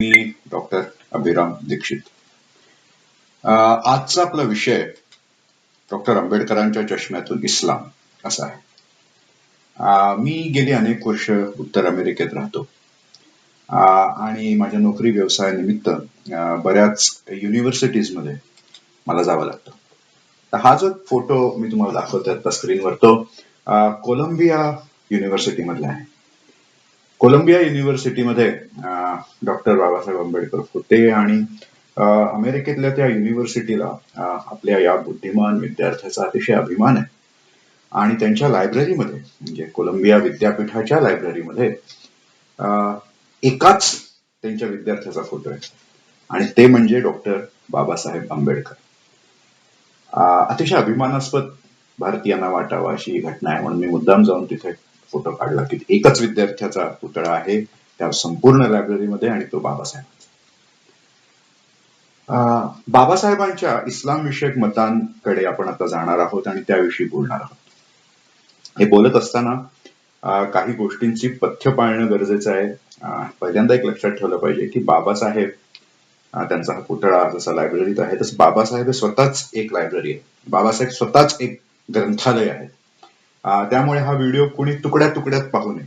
मी doctor Abhiram Dikshit. आजचा आपला विषय डॉक्टर आंबेडकरांच्या चष्म्यातून इस्लाम असा आहे. मी गेली अनेक वर्ष उत्तर अमेरिकेत राहतो आणि माझ्या नोकरी व्यवसायानिमित्त बऱ्याच युनिव्हर्सिटीजमध्ये मला जावं लागतं. तर हा जो फोटो मी तुम्हाला दाखवतोय आता स्क्रीनवर तो कोलंबिया युनिव्हर्सिटी मधला आहे. कोलंबिया युनिव्हर्सिटीमध्ये डॉक्टर बाबासाहेब आंबेडकर होते आणि अमेरिकेतल्या त्या युनिव्हर्सिटीला आपल्या या बुद्धिमान विद्यार्थ्याचा अतिशय अभिमान आहे. आणि त्यांच्या लायब्ररीमध्ये म्हणजे कोलंबिया विद्यापीठाच्या लायब्ररीमध्ये एकाच त्यांच्या विद्यार्थ्याचा फोटो आहे आणि ते म्हणजे डॉक्टर बाबासाहेब आंबेडकर. अतिशय अभिमानास्पद भारतीयांना वाटावा अशी ही घटना आहे म्हणून मी मुद्दाम जाऊन तिथे फोटो काढला की एकच विद्यार्थ्याचा पुतळा आहे त्या संपूर्ण लायब्ररीमध्ये आणि तो बाबासाहेब. बाबासाहेबांच्या इस्लाम विषयक मतांकडे आपण आता जाणार आहोत आणि त्याविषयी बोलणार आहोत. हे बोलत असताना काही गोष्टींची पथ्य पाळणं गरजेचं आहे. पहिल्यांदा एक लक्षात ठेवलं पाहिजे की बाबासाहेब त्यांचा हा पुतळा जसा लायब्ररीत आहे तसं बाबासाहेब हे स्वतःच एक लायब्ररी आहे. बाबासाहेब स्वतःच एक ग्रंथालय आहे. त्यामुळे हा व्हिडिओ कुणी तुकड्या तुकड्यात पाहू नये.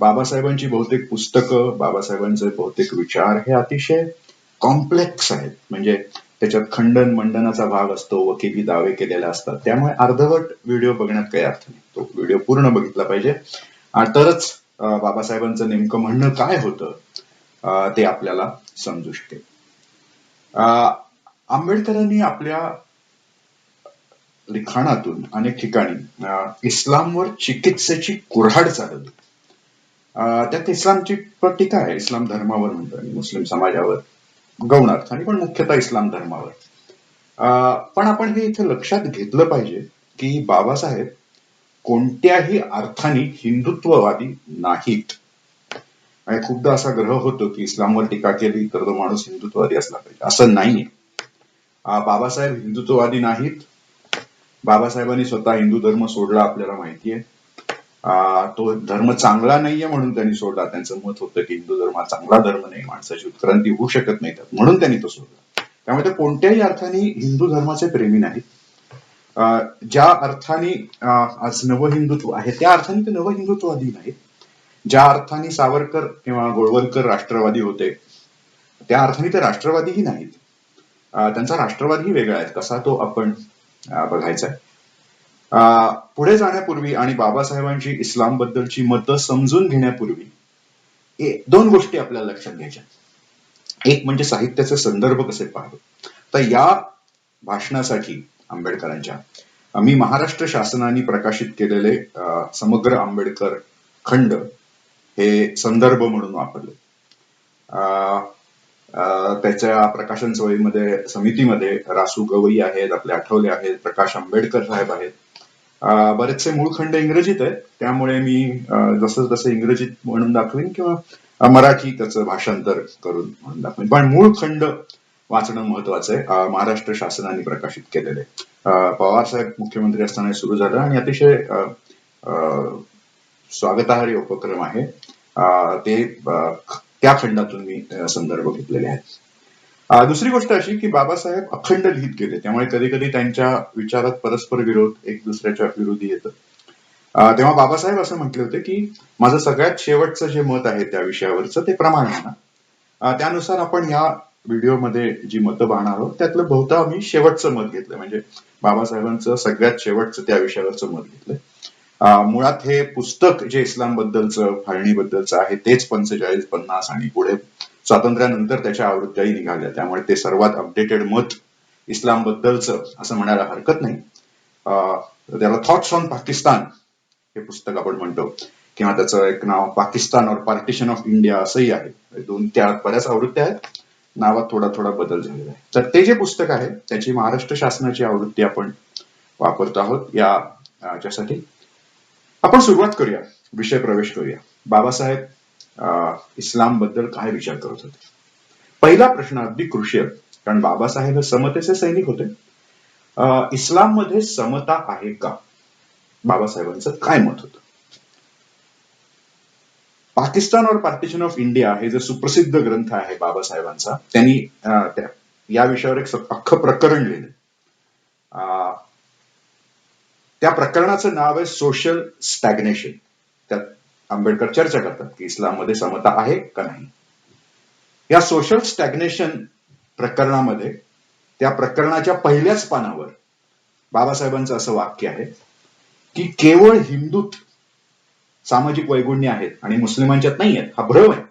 बाबासाहेबांची बहुतेक पुस्तकं, बाबासाहेबांचे बहुतेक विचार हे अतिशय कॉम्प्लेक्स आहेत. म्हणजे त्याच्यात खंडन मंडनाचा भाग असतो, वकिली दावे केलेले असतात. त्यामुळे अर्धवट व्हिडिओ बघण्यात काही अर्थ नाही. तो व्हिडिओ पूर्ण बघितला पाहिजे तरच बाबासाहेबांचं नेमकं म्हणणं काय होतं ते आपल्याला समजू शकेल. आंबेडकरांनी आपल्या लिखाणातून अनेक ठिकाणी इस्लामवर चिकित्सेची कुऱ्हाड चालवली. त्यात इस्लामची टीका आहे. इस्लाम धर्मावर म्हणतो आणि मुस्लिम समाजावर गौण अर्थाने पण मुख्यतः इस्लाम धर्मावर. पण आपण हे इथे लक्षात घेतलं पाहिजे की बाबासाहेब कोणत्याही अर्थाने हिंदुत्ववादी नाहीत. आणि खूपदा असा ग्रह होतो की इस्लामवर टीका केली तर तो माणूस हिंदुत्ववादी असला पाहिजे, असं नाहीये. बाबासाहेब हिंदुत्ववादी नाहीत. बाबासाहेबांनी स्वतः हिंदू धर्म सोडला आपल्याला माहितीये. तो धर्म चांगला नाहीये म्हणून त्यांनी सोडला. त्यांचं मत होतं की हिंदू धर्म हा चांगला धर्म नाही, माणसाची उत्क्रांती होऊ शकत नाही म्हणून त्यांनी तो सोडला. त्यामुळे ते कोणत्याही अर्थाने हिंदू धर्माचे प्रेमी नाहीत. ज्या अर्थाने आज नवहिंदुत्व आहे त्या अर्थाने ते नवहिंदुत्ववादी नाहीत. ज्या अर्थाने सावरकर किंवा गोळवलकर राष्ट्रवादी होते त्या अर्थाने ते राष्ट्रवादीही नाहीत. त्यांचा राष्ट्रवादही वेगळा आहे, कसा तो आपण बघायचा आहे. पुढे जाण्यापूर्वी आणि बाबासाहेबांची इस्लाम बद्दलची मतं समजून घेण्यापूर्वी दोन गोष्टी आपल्याला लक्षात घ्यायच्या. एक म्हणजे साहित्याचे संदर्भ कसे पाहतो. तर या भाषणासाठी आंबेडकरांच्या मी महाराष्ट्र शासनाने प्रकाशित केलेले समग्र आंबेडकर खंड हे संदर्भ म्हणून वापरले. त्याच्या प्रकाशन समितीमध्ये रासू गवई आहेत, आपले आठवले आहेत, प्रकाश आंबेडकर साहेब आहेत. बरेचसे मूळ खंड इंग्रजीत आहेत त्यामुळे मी जसं तसं इंग्रजीत म्हणून दाखवीन किंवा मराठी त्याचं भाषांतर करून म्हणून दाखवीन. पण मूळ खंड वाचणं महत्वाचं आहे. महाराष्ट्र शासनाने प्रकाशित केलेले पवार साहेब मुख्यमंत्री असताना सुरू झालं आणि अतिशय स्वागतार्ह उपक्रम आहे. ते त्या खंडातून मी संदर्भ घेतलेले आहेत. दुसरी गोष्ट अशी की बाबासाहेब अखंड लिहित गेले त्यामुळे कधी कधी त्यांच्या विचारात परस्पर विरोध एक दुसऱ्याच्या विरोधी येतं. तेव्हा बाबासाहेब असं म्हटले होते की माझं सगळ्यात शेवटचं जे मत आहे त्या विषयावरचं ते प्रमाण म्हणा. त्यानुसार आपण या व्हिडिओमध्ये जी मतं पाहणार आहोत त्यातलं बहुधा मी शेवटचं मत घेतलं. म्हणजे बाबासाहेबांचं सगळ्यात शेवटचं त्या विषयावरचं मत घेतलं. मुळात हे पुस्तक जे इस्लाम बद्दलचं फाळणीबद्दलचं आहे तेच 45, 50 आणि पुढे स्वातंत्र्यानंतर त्याच्या आवृत्त्याही निघाल्या त्यामुळे ते सर्वात अपडेटेड मत इस्लाम बद्दलचं असं म्हणायला हरकत नाही. त्याला थॉट्स ऑन पाकिस्तान हे पुस्तक आपण म्हणतो किंवा त्याचं एक नाव पाकिस्तान और पार्टिशन ऑफ इंडिया असंही आहे. त्या बऱ्याच आवृत्त्या आहेत, नावात थोडा थोडा बदल झालेला आहे. तर ते जे पुस्तक आहे त्याची महाराष्ट्र शासनाची आवृत्ती आपण वापरत आहोत याच्यासाठी. आपण सुरुवात करूया, विषय प्रवेश करूया. बाबासाहेब इस्लाम बद्दल काय विचार करत होते. पहिला प्रश्न अगदी क्रुशियल, कारण बाबासाहेब हे समतेचे सैनिक होते. इस्लाम मध्ये समता आहे का, बाबासाहेबांचं काय मत होतं. पाकिस्तान और पार्टिशन ऑफ इंडिया हे जे सुप्रसिद्ध ग्रंथ आहे बाबासाहेबांचा, त्यांनी या विषयावर एक अख्खं प्रकरण लिहिलं. त्या प्रकरणाचं नाव आहे सोशल स्टॅग्नेशन. त्यात आंबेडकर चर्चा करतात की इस्लाममध्ये समता आहे का नाही. या सोशल स्टॅग्नेशन प्रकरणामध्ये त्या प्रकरणाच्या पहिल्याच पानावर बाबासाहेबांचं असं वाक्य आहे की केवळ हिंदूत सामाजिक वैगुण्य आहेत आणि मुस्लिमांच्यात नाही आहेत, हा भ्रम आहे.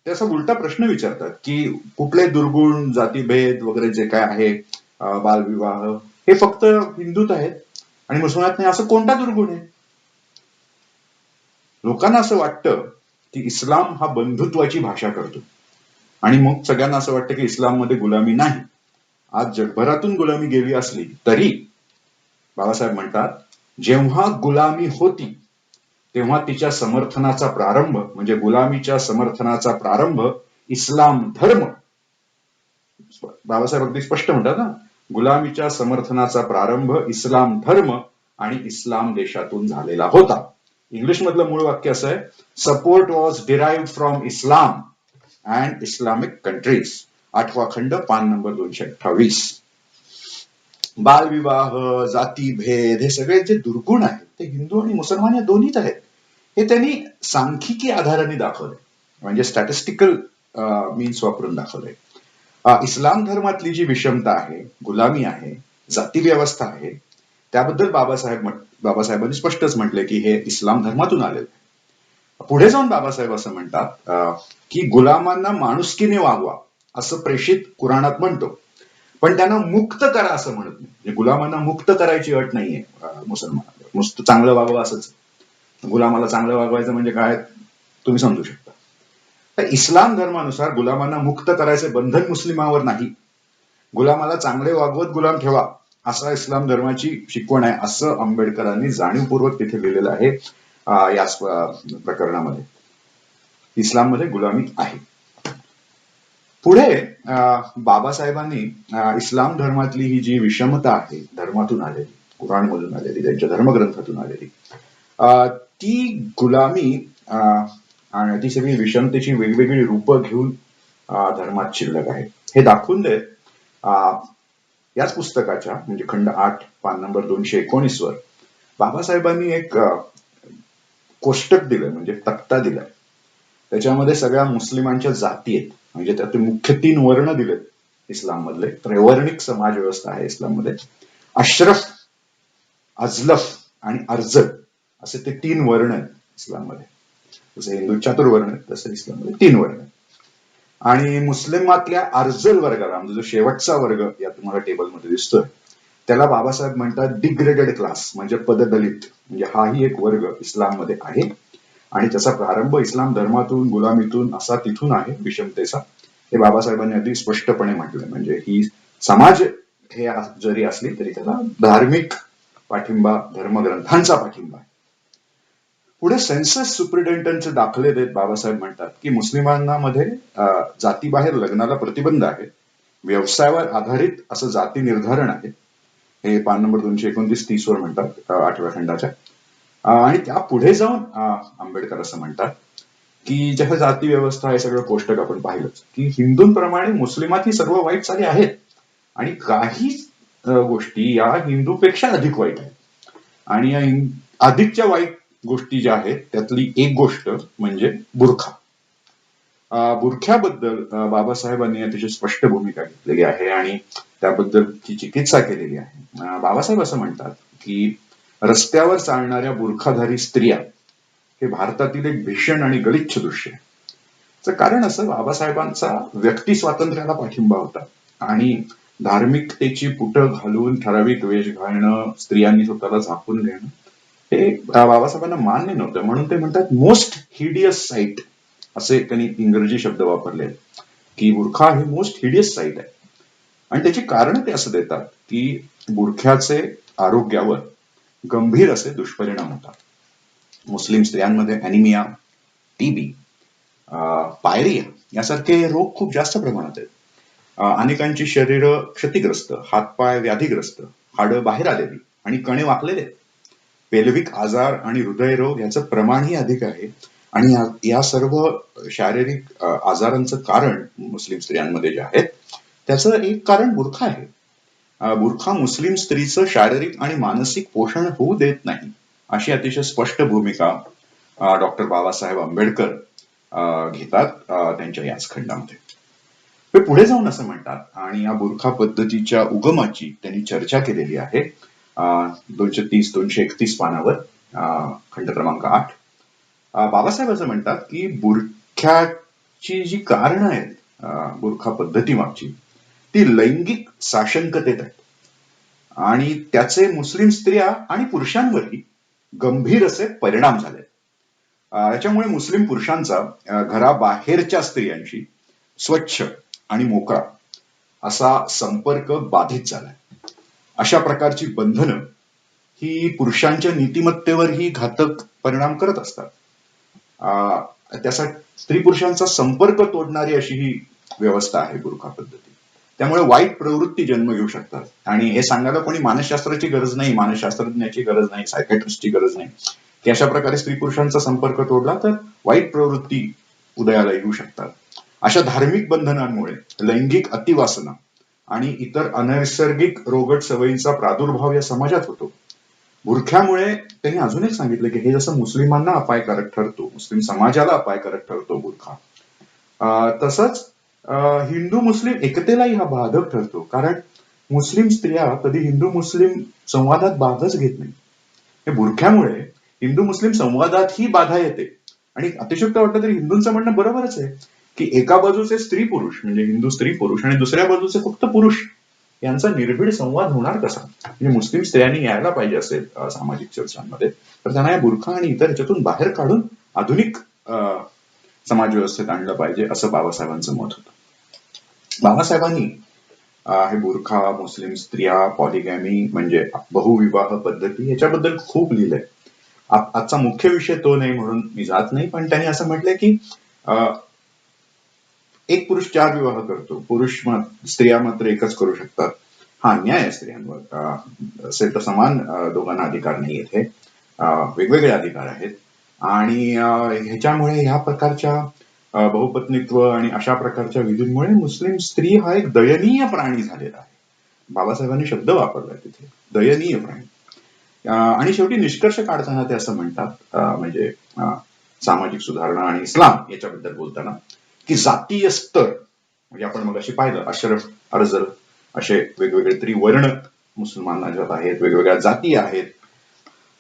ते असा उलटा प्रश्न विचारतात की कुठले दुर्गुण, जातीभेद वगैरे जे काय आहे, बालविवाह, हे फक्त हिंदूत आहेत आणि मुस्लिमांत नाही, असं कोणता दुर्गुण आहे? लोकांना असं वाटतं की इस्लाम हा बंधुत्वाची भाषा करतो आणि मग सगळ्यांना असं वाटतं की इस्लाममध्ये गुलामी नाही. आज जगभरातून गुलामी गेली असली तरी बाबासाहेब म्हणतात, जेव्हा गुलामी होती तेव्हा तिच्या समर्थनाचा प्रारंभ, म्हणजे गुलामीच्या समर्थनाचा प्रारंभ इस्लाम धर्म, बाबासाहेब अगदी स्पष्ट म्हणतात ना, गुलामीच्या समर्थनाचा प्रारंभ इस्लाम धर्म आणि इस्लाम देशातून झालेला होता. इंग्लिश मधलं मूळ वाक्य असं आहे, support was derived from Islam and Islamic countries. 8वा खंड, पान नंबर 228. बालविवाह, जातीभेद, हे सगळे जे दुर्गुण आहेत ते हिंदू आणि मुसलमान या दोन्हीत आहेत. हे त्यांनी सांख्यिकी आधाराने दाखवलंय, म्हणजे स्टॅटिस्टिकल मीन्स वापरून दाखवलंय. इस्लाम धर्मातली जी विषमता आहे, गुलामी आहे, जाती व्यवस्था आहे, त्याबद्दल बाबासाहेबांनी स्पष्टच म्हटलंय की हे इस्लाम धर्मातून आलेलं आहे. पुढे जाऊन बाबासाहेब असं म्हणतात की गुलामांना माणुसकीने वागवा असं प्रेषित कुराणात म्हणतो, पण त्यांना मुक्त करा असं म्हणत नाही. म्हणजे गुलामांना मुक्त करायची अट नाहीये मुसलमानांवर, नुसतं चांगलं वागवा असंच. गुलामाला चांगलं वागवायचं म्हणजे काय तुम्ही समजू शकता. तर इस्लाम धर्मानुसार गुलामांना मुक्त करायचे बंधन मुस्लिमांवर नाही, गुलामाला चांगले वागवत गुलाम ठेवा, असा इस्लाम धर्माची शिकवण आहे, असं आंबेडकरांनी जाणीवपूर्वक तिथे लिहिलेलं आहे. या प्रकरणामध्ये इस्लाममध्ये गुलामी आहे. पुढे बाबासाहेबांनी इस्लाम धर्मातली ही जी विषमता आहे, धर्मातून आलेली, कुराणमधून आलेली, त्यांच्या धर्मग्रंथातून आलेली, ती गुलामी आणि ती सगळी विषमतेची वेगवेगळी रूपं घेऊन धर्मात शिल्लक आहे हे दाखवून देत याच पुस्तकाच्या, म्हणजे खंड 8, पान नंबर 219 वर बाबासाहेबांनी एक कोष्टक दिलंय, म्हणजे तक्ता दिलाय. त्याच्यामध्ये सगळ्या मुस्लिमांच्या जाती आहेत, म्हणजे त्याचे मुख्य 3 वर्ण दिलेत इस्लाम मधले. त्रैवर्णिक समाज व्यवस्था आहे इस्लाम मध्ये. अशरफ, अजलफ आणि अर्जल असे ते 3 वर्ण आहेत इस्लाम मध्ये. जसे हिंदू चातुर्वर्ण आहेत तसे इस्लाम मध्ये 3 वर्ण आहेत. आणि मुस्लिमातल्या अर्जल वर्गाला, म्हणजे जो शेवटचा वर्ग या तुम्हाला टेबलमध्ये दिसतोय, त्याला बाबासाहेब म्हणतात डिग्रेडेड क्लास, म्हणजे पददलित. म्हणजे हाही एक वर्ग इस्लाम मध्ये आहे आणि त्याचा प्रारंभ इस्लाम धर्मातून, गुलामीतून, असा तिथून आहे विषमतेचा. हे बाबासाहेबांनी अगदी स्पष्टपणे म्हटलंय. म्हणजे ही समाज हे जरी असली तरी त्याला धार्मिक पाठिंबा, धर्मग्रंथांचा पाठिंबा आहे. पुढे सेन्सस सुप्रिटेंडंटचे दाखले देत बाबासाहेब म्हणतात की मुस्लिमांना मध्ये जातीबाहेर लग्नाला प्रतिबंध आहे, व्यवसायावर आधारित असं जाती निर्धारण आहे. हे पान नंबर 229-30 वर म्हणतात 8व्या खंडाच्या. आणि त्या पुढे जाऊन आंबेडकर असं म्हणतात की जेव्हा जाती व्यवस्था हे सगळं कोष्टक आपण पाहिलंच की हिंदूंप्रमाणे मुस्लिमात ही सर्व वाईट चाली आहेत आणि काही गोष्टी या हिंदूपेक्षा अधिक वाईट आहेत. आणि या अधिकच्या वाईट गोष्टी ज्या आहेत त्यातली एक गोष्ट म्हणजे बुरखा. बुरख्याबद्दल बाबासाहेबांनी अतिशय स्पष्ट भूमिका घेतलेली आहे आणि त्याबद्दलची चिकित्सा केलेली आहे. बाबासाहेब असं म्हणतात की रस्त्यावर चालणाऱ्या बुरखाधारी स्त्रिया हे भारतातील एक भीषण आणि गलिच्छ दृश्य आहे. कारण असं, बाबासाहेबांचा व्यक्ती स्वातंत्र्याला पाठिंबा होता आणि धार्मिकतेची पुटं घालून ठराविक वेश घालणं, स्त्रियांनी स्वतःला झाकून घेणं, हे बाबासाहेबांना मान्य नव्हतं. म्हणून ते म्हणतात मोस्ट हिडियस साईट, असे त्यांनी इंग्रजी शब्द वापरले की बुरखा ही मोस्ट हिडियस साईट आहे. आणि त्याची कारण ते असं देतात की बुरख्याचे आरोग्यावर गंभीर असे दुष्परिणाम होतात. मुस्लिम स्त्रियांमध्ये अॅनिमिया, टीबी, पायरिया यासारखे रोग खूप जास्त प्रमाणात आहेत. अनेकांची शरीरं क्षतिग्रस्त, हातपाय व्याधीग्रस्त, हाडं बाहेर आलेली आणि कणे वाकलेले, पेल्विक आजार आणि हृदयरोग याचं प्रमाणही अधिक आहे. आणि या सर्व शारीरिक आजारांचं कारण मुस्लिम स्त्रियांमध्ये जे आहेत त्याचं एक कारण बुरखा आहे. बुरखा मुस्लिम स्त्रीचं शारीरिक आणि मानसिक पोषण होऊ देत नाही, अशी अतिशय स्पष्ट भूमिका डॉक्टर बाबासाहेब आंबेडकर घेतात त्यांच्या याच खंडामध्ये. ते पुढे जाऊन असं म्हणतात आणि या बुरखा पद्धतीच्या उगमाची त्यांनी चर्चा केलेली आहे 230-231 पानावर, खंड क्रमांक 8. बाबासाहेब असं म्हणतात की बुरख्याची जी कारणं आहेत बुरखा पद्धती मागची, ती लैंगिक साशंकतेत आहेत आणि त्याचे मुस्लिम स्त्रिया आणि पुरुषांवरही गंभीर असे परिणाम झाले. याच्यामुळे मुस्लिम पुरुषांचा घराबाहेरच्या स्त्रियांशी स्वच्छ आणि मोकळा असा संपर्क बाधित झालाय. अशा प्रकारची बंधनं ही पुरुषांच्या नीतिमत्तेवरही घातक परिणाम करत असतात. त्यासाठी स्त्री पुरुषांचा संपर्क तोडणारी अशी ही व्यवस्था आहे बुरखा पद्धती. त्यामुळे वाईट प्रवृत्ती जन्म घेऊ शकतात आणि हे सांगायला कोणी मानसशास्त्राची गरज नाही, मानसशास्त्रज्ञाची गरज नाही, सायकॅट्रिस्टची गरज नाही की अशा प्रकारे स्त्री पुरुषांचा संपर्क तोडला तर वाईट प्रवृत्ती उदयाला येऊ शकतात. अशा धार्मिक बंधनांमुळे लैंगिक अतिवासना आणि इतर अनैसर्गिक रोगट सवयींचा प्रादुर्भाव या समाजात होतो. बुरख्यामुळे त्यांनी अजून एक सांगितलं की हे जसं मुस्लिमांना अपायकारक ठरतो, मुस्लिम समाजाला अपायकारक ठरतो बुरखा, तसंच हिंदू मुस्लिम एकतेलाही हा बाधक ठरतो. कारण मुस्लिम स्त्रिया कधी हिंदू मुस्लिम संवादात भागच घेत नाही. हे बुरख्यामुळे हिंदू मुस्लिम संवादातही बाधा येते. आणि अतिशयोक्त वाटलं तरी हिंदूंचं म्हणणं बरोबरच आहे की एका बाजूचे स्त्री पुरुष म्हणजे हिंदू स्त्री पुरुष आणि दुसऱ्या बाजूचे फक्त पुरुष यांचा निर्भीड संवाद होणार कसा. म्हणजे मुस्लिम स्त्रियांनी यायला पाहिजे असेल सामाजिक चर्चांमध्ये तर त्यांना या बुरखा आणि इतर ह्याच्यातून बाहेर काढून आधुनिक समाज व्यवस्थेत आणलं पाहिजे असं बाबासाहेबांचं मत होतं. बाबासाहेबांनी हे बुरखा, मुस्लिम स्त्रिया, पॉलिगॅमी म्हणजे बहुविवाह पद्धती याच्याबद्दल खूप लिहिलंय. आजचा मुख्य विषय तो नाही म्हणून मी जात नाही, पण त्यांनी असं म्हटलंय की एक पुरुष 4 विवाह करतो, स्त्रिया मात्र एकच करू शकतात. हा अन्याय आहे स्त्रियांवर. असेल तर समान दोघांना अधिकार नाही येथे, वेगवेगळे अधिकार आहेत आणि ह्याच्यामुळे ह्या प्रकारच्या बहुपत्नीत्व आणि अशा प्रकारच्या विधींमुळे मुस्लिम स्त्री हा एक दयनीय प्राणी झालेला आहे. बाबासाहेबांनी शब्द वापरला तिथे, दयनीय प्राणी. आणि शेवटी निष्कर्ष काढताना ते असं म्हणतात म्हणजे सामाजिक सुधारणा आणि इस्लाम याच्याबद्दल बोलताना की जातीय स्तर म्हणजे आपण मग अशी पाहिलं अशरफ, अर्जल असे वेगवेगळे त्रिवर्ण मुसलमानांना ज्यात आहेत, वेगवेगळ्या जाती आहेत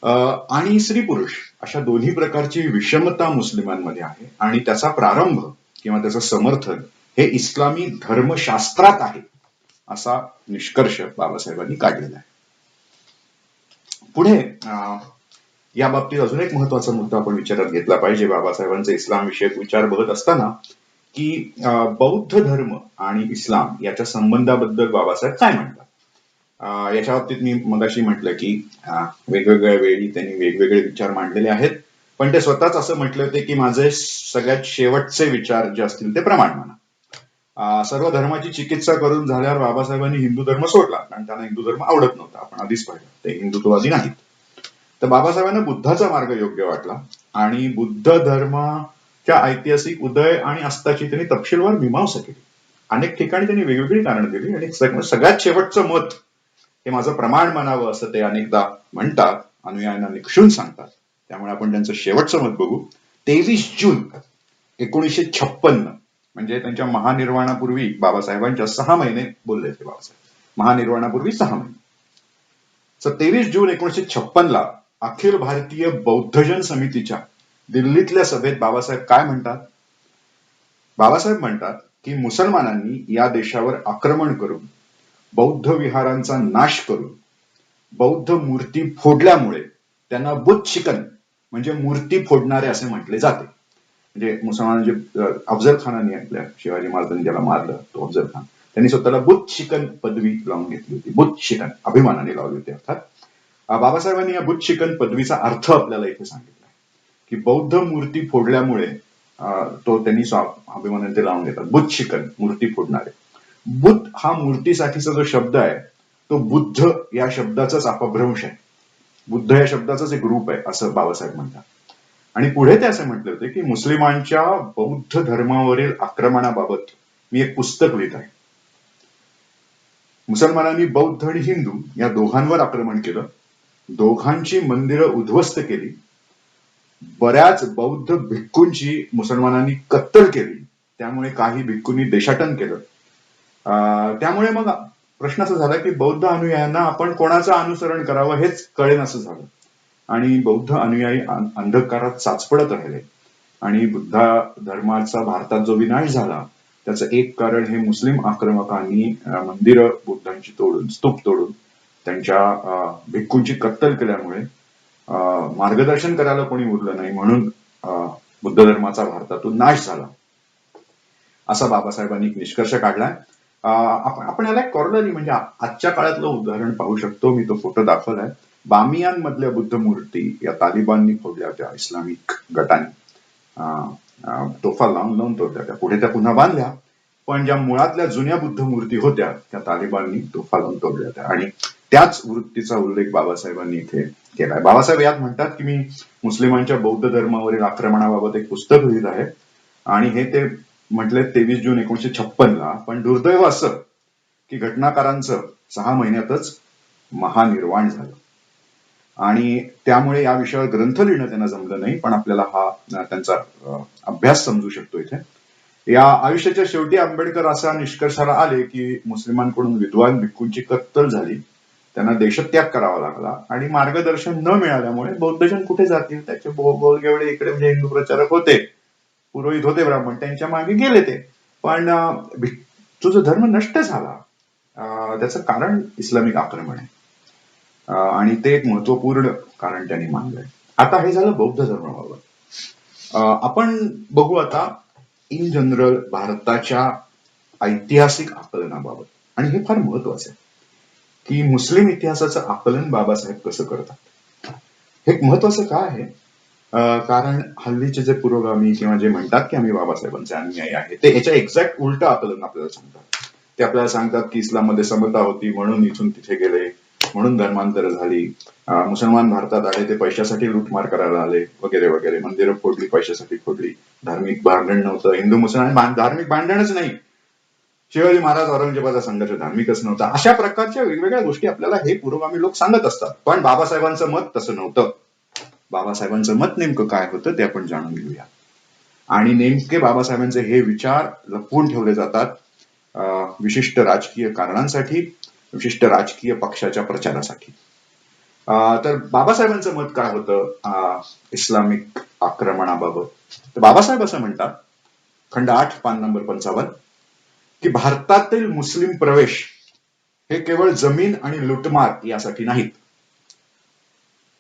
आणि स्त्री पुरुष अशा दोन्ही प्रकारची विषमता मुस्लिमांमध्ये आहे आणि त्याचा प्रारंभ किंवा त्याचं समर्थन हे इस्लामी धर्मशास्त्रात आहे असा निष्कर्ष बाबासाहेबांनी काढलेला आहे. पुढे या बाबतीत अजून एक महत्वाचा मुद्दा आपण विचारात घेतला पाहिजे बाबासाहेबांचे इस्लाम विषयक विचार बघत असताना की बौद्ध धर्म आणि इस्लाम याच्या संबंधाबद्दल बाबासाहेब काय म्हणतात. याच्या बाबतीत मी मगाशी म्हटलं की वेगवेगळ्या वेळी त्यांनी वेगवेगळे विचार मांडलेले आहेत, पण ते स्वतःच असं म्हटले होते की माझे सगळ्यात शेवटचे विचार जे असतील ते प्रमाण माना. सर्व धर्माची चिकित्सा करून झाल्यावर बाबासाहेबांनी हिंदू धर्म सोडला कारण त्यांना हिंदू धर्म आवडत नव्हता. आपण आधीच पाहिलं ते हिंदुत्ववादी नाहीत. तर बाबासाहेबांना बुद्धाचा मार्ग योग्य वाटला आणि बुद्ध धर्माच्या ऐतिहासिक उदय आणि अस्ताची त्यांनी तपशीलवार मीमांसा केली. अनेक ठिकाणी त्यांनी वेगवेगळी कारणं दिली आणि सगळ्यात शेवटचं मत हे माझं प्रमाण मानावं असं ते अनेकदा म्हणतात, अनुयायांना निक्षून सांगतात. त्यामुळे आपण त्यांचं शेवटचं मत बघू. 23 जून 1956 म्हणजे त्यांच्या महानिर्वाणापूर्वी बाबासाहेबांच्या 6 महिने बोलले ते बाबासाहेब, महानिर्वाणापूर्वी 6 महिने. 23 जून 1956 अखिल भारतीय बौद्धजन समितीच्या दिल्लीतल्या सभेत बाबासाहेब काय म्हणतात. बाबासाहेब म्हणतात की मुसलमानांनी या देशावर आक्रमण करून बौद्ध विहारांचा नाश करून बौद्ध मूर्ती फोडल्यामुळे त्यांना बुत शिकन म्हणजे मूर्ती फोडणारे असे म्हटले जाते. म्हणजे मुसलमान अफजल खानांनी आपल्या शिवाजी महाराजांनी ज्याला मारलं तो अफजल खान, त्यांनी स्वतःला बुत शिकन पदवी लावून घेतली होती. बुत शिकन अभिमानाने लावली होती. अर्थात बाबासाहेबांनी या बुत शिकन पदवीचा अर्थ आपल्याला इथे सांगितला की बौद्ध मूर्ती फोडल्यामुळे तो त्यांनी अभिमानाने ते लावून घेतात. बुत शिकन मूर्ती फोडणारे. बुद्ध हा मूर्तीसाठीचा जो शब्द आहे तो बुद्ध या शब्दाचाच अपभ्रंश आहे. बुद्ध या शब्दाचाच एक रूप आहे असं बाबासाहेब म्हणतात. आणि पुढे ते असे म्हटले होते की मुस्लिमांच्या बौद्ध धर्मावरील आक्रमणाबाबत मी एक पुस्तक लिहित आहे. मुसलमानांनी बौद्ध आणि हिंदू या दोघांवर आक्रमण केलं, दोघांची मंदिरं उद्ध्वस्त केली, बऱ्याच बौद्ध भिक्खूंची मुसलमानांनी कत्तल केली, त्यामुळे काही भिक्खूंनी देशाटन केलं. त्यामुळे मग प्रश्न असा झाला की बौद्ध अनुयायांना आपण कोणाचं अनुसरण करावं हेच कळेन असं झालं आणि बौद्ध अनुयायी अंधकारात साचपडत राहिले आणि बुद्ध धर्माचा भारतात जो विनाश झाला त्याचं एक कारण हे मुस्लिम आक्रमकांनी मंदिरं बुद्धांची तोडून, स्तूप तोडून त्यांच्या भिक्खूंची कत्तल केल्यामुळे मार्गदर्शन करायला कोणी उरलं नाही, म्हणून बुद्ध धर्माचा भारतातून नाश झाला असा बाबासाहेबांनी एक निष्कर्ष काढलाय. आपण याला कॉर्नरी म्हणजे आजच्या काळातलं उदाहरण पाहू शकतो. मी तो फोटो दाखवलाय. बामियान मधल्या बुद्ध मूर्ती या तालिबाननी फोडल्या होत्या, इस्लामिक गटाने तोफा लावून लावून तोडल्या होत्या. पुढे त्या पुन्हा बांधल्या, पण ज्या मुळातल्या जुन्या बुद्ध मूर्ती होत्या त्या तालिबाननी तोफा लावून तोडल्या होत्या आणि त्याच वृत्तीचा उल्लेख बाबासाहेबांनी इथे केलाय. बाबासाहेब यात म्हणतात की मी मुस्लिमांच्या बौद्ध धर्मावरील आक्रमणाबाबत एक पुस्तक लिहित आहे आणि हे ते म्हटले 23 जून 1956ला. पण दुर्दैव असं की घटनाकारांचं 6 महिन्यातच महानिर्वाण झालं आणि त्यामुळे या विषयावर ग्रंथ लिहिणं त्यांना जमलं नाही, पण आपल्याला हा त्यांचा अभ्यास समजू शकतो इथे. या आयुष्याच्या शेवटी आंबेडकर असा निष्कर्षाला आले की मुस्लिमांकडून विद्वान भिक्खूंची कत्तल झाली, त्यांना देशत्याग करावा लागला आणि मार्गदर्शन न मिळाल्यामुळे बौद्धजन कुठे जातील, त्याचे बोलगेवडे इकडे म्हणजे हिंदू प्रचारक होते, पुरोहित होते ब्राह्मण, त्यांच्या मागे गेले ते. पण जो धर्म नष्ट झाला त्याचं कारण इस्लामिक आक्रमण आहे आणि ते एक महत्वपूर्ण कारण त्यांनी मानलंय. आता हे झालं बौद्ध धर्माबाबत. आपण बघू आता इन जनरल भारताच्या ऐतिहासिक आकलनाबाबत, आणि हे फार महत्वाचं आहे की मुस्लिम इतिहासाचं आकलन बाबासाहेब कसं करतात. हे महत्वाचं का आहे? कारण हल्लीचे जे पुरोगामी किंवा जे म्हणतात की आम्ही बाबासाहेबांचे अनुयायी आहे, ते याच्या एक्झॅक्ट उलट आकलन आपल्याला सांगतात. ते आपल्याला सांगतात की इस्लाममध्ये समता होती म्हणून इथून तिथे गेले, म्हणून धर्मांतर झाली, मुसलमान भारतात आले ते पैशासाठी लूटमार करायला आले वगैरे वगैरे, मंदिरं फोडली पैशासाठी फोडली, धार्मिक भांडण नव्हतं, हिंदू मुसलमान धार्मिक भांडणच नाही, शिवाजी महाराज औरंगजेबाचा संघर्ष धार्मिकच नव्हता. अशा प्रकारच्या वेगवेगळ्या गोष्टी आपल्याला हे पुरोगामी लोक सांगत असतात. पण बाबासाहेबांचं मत तसं नव्हतं. बाबासाहेबांचं मत नेमकं काय होतं ते आपण जाणून घेऊया. आणि नेमके बाबासाहेबांचे हे विचार लपवून ठेवले जातात विशिष्ट राजकीय कारणांसाठी, विशिष्ट राजकीय पक्षाच्या प्रचारासाठी. तर बाबासाहेबांचं मत काय होतं इस्लामिक आक्रमणाबाबत? तर बाबासाहेब असं म्हणतात, खंड 8 पान नंबर 55, की भारतातील मुस्लिम प्रवेश हे केवळ जमीन आणि लुटमार यासाठी नाहीत.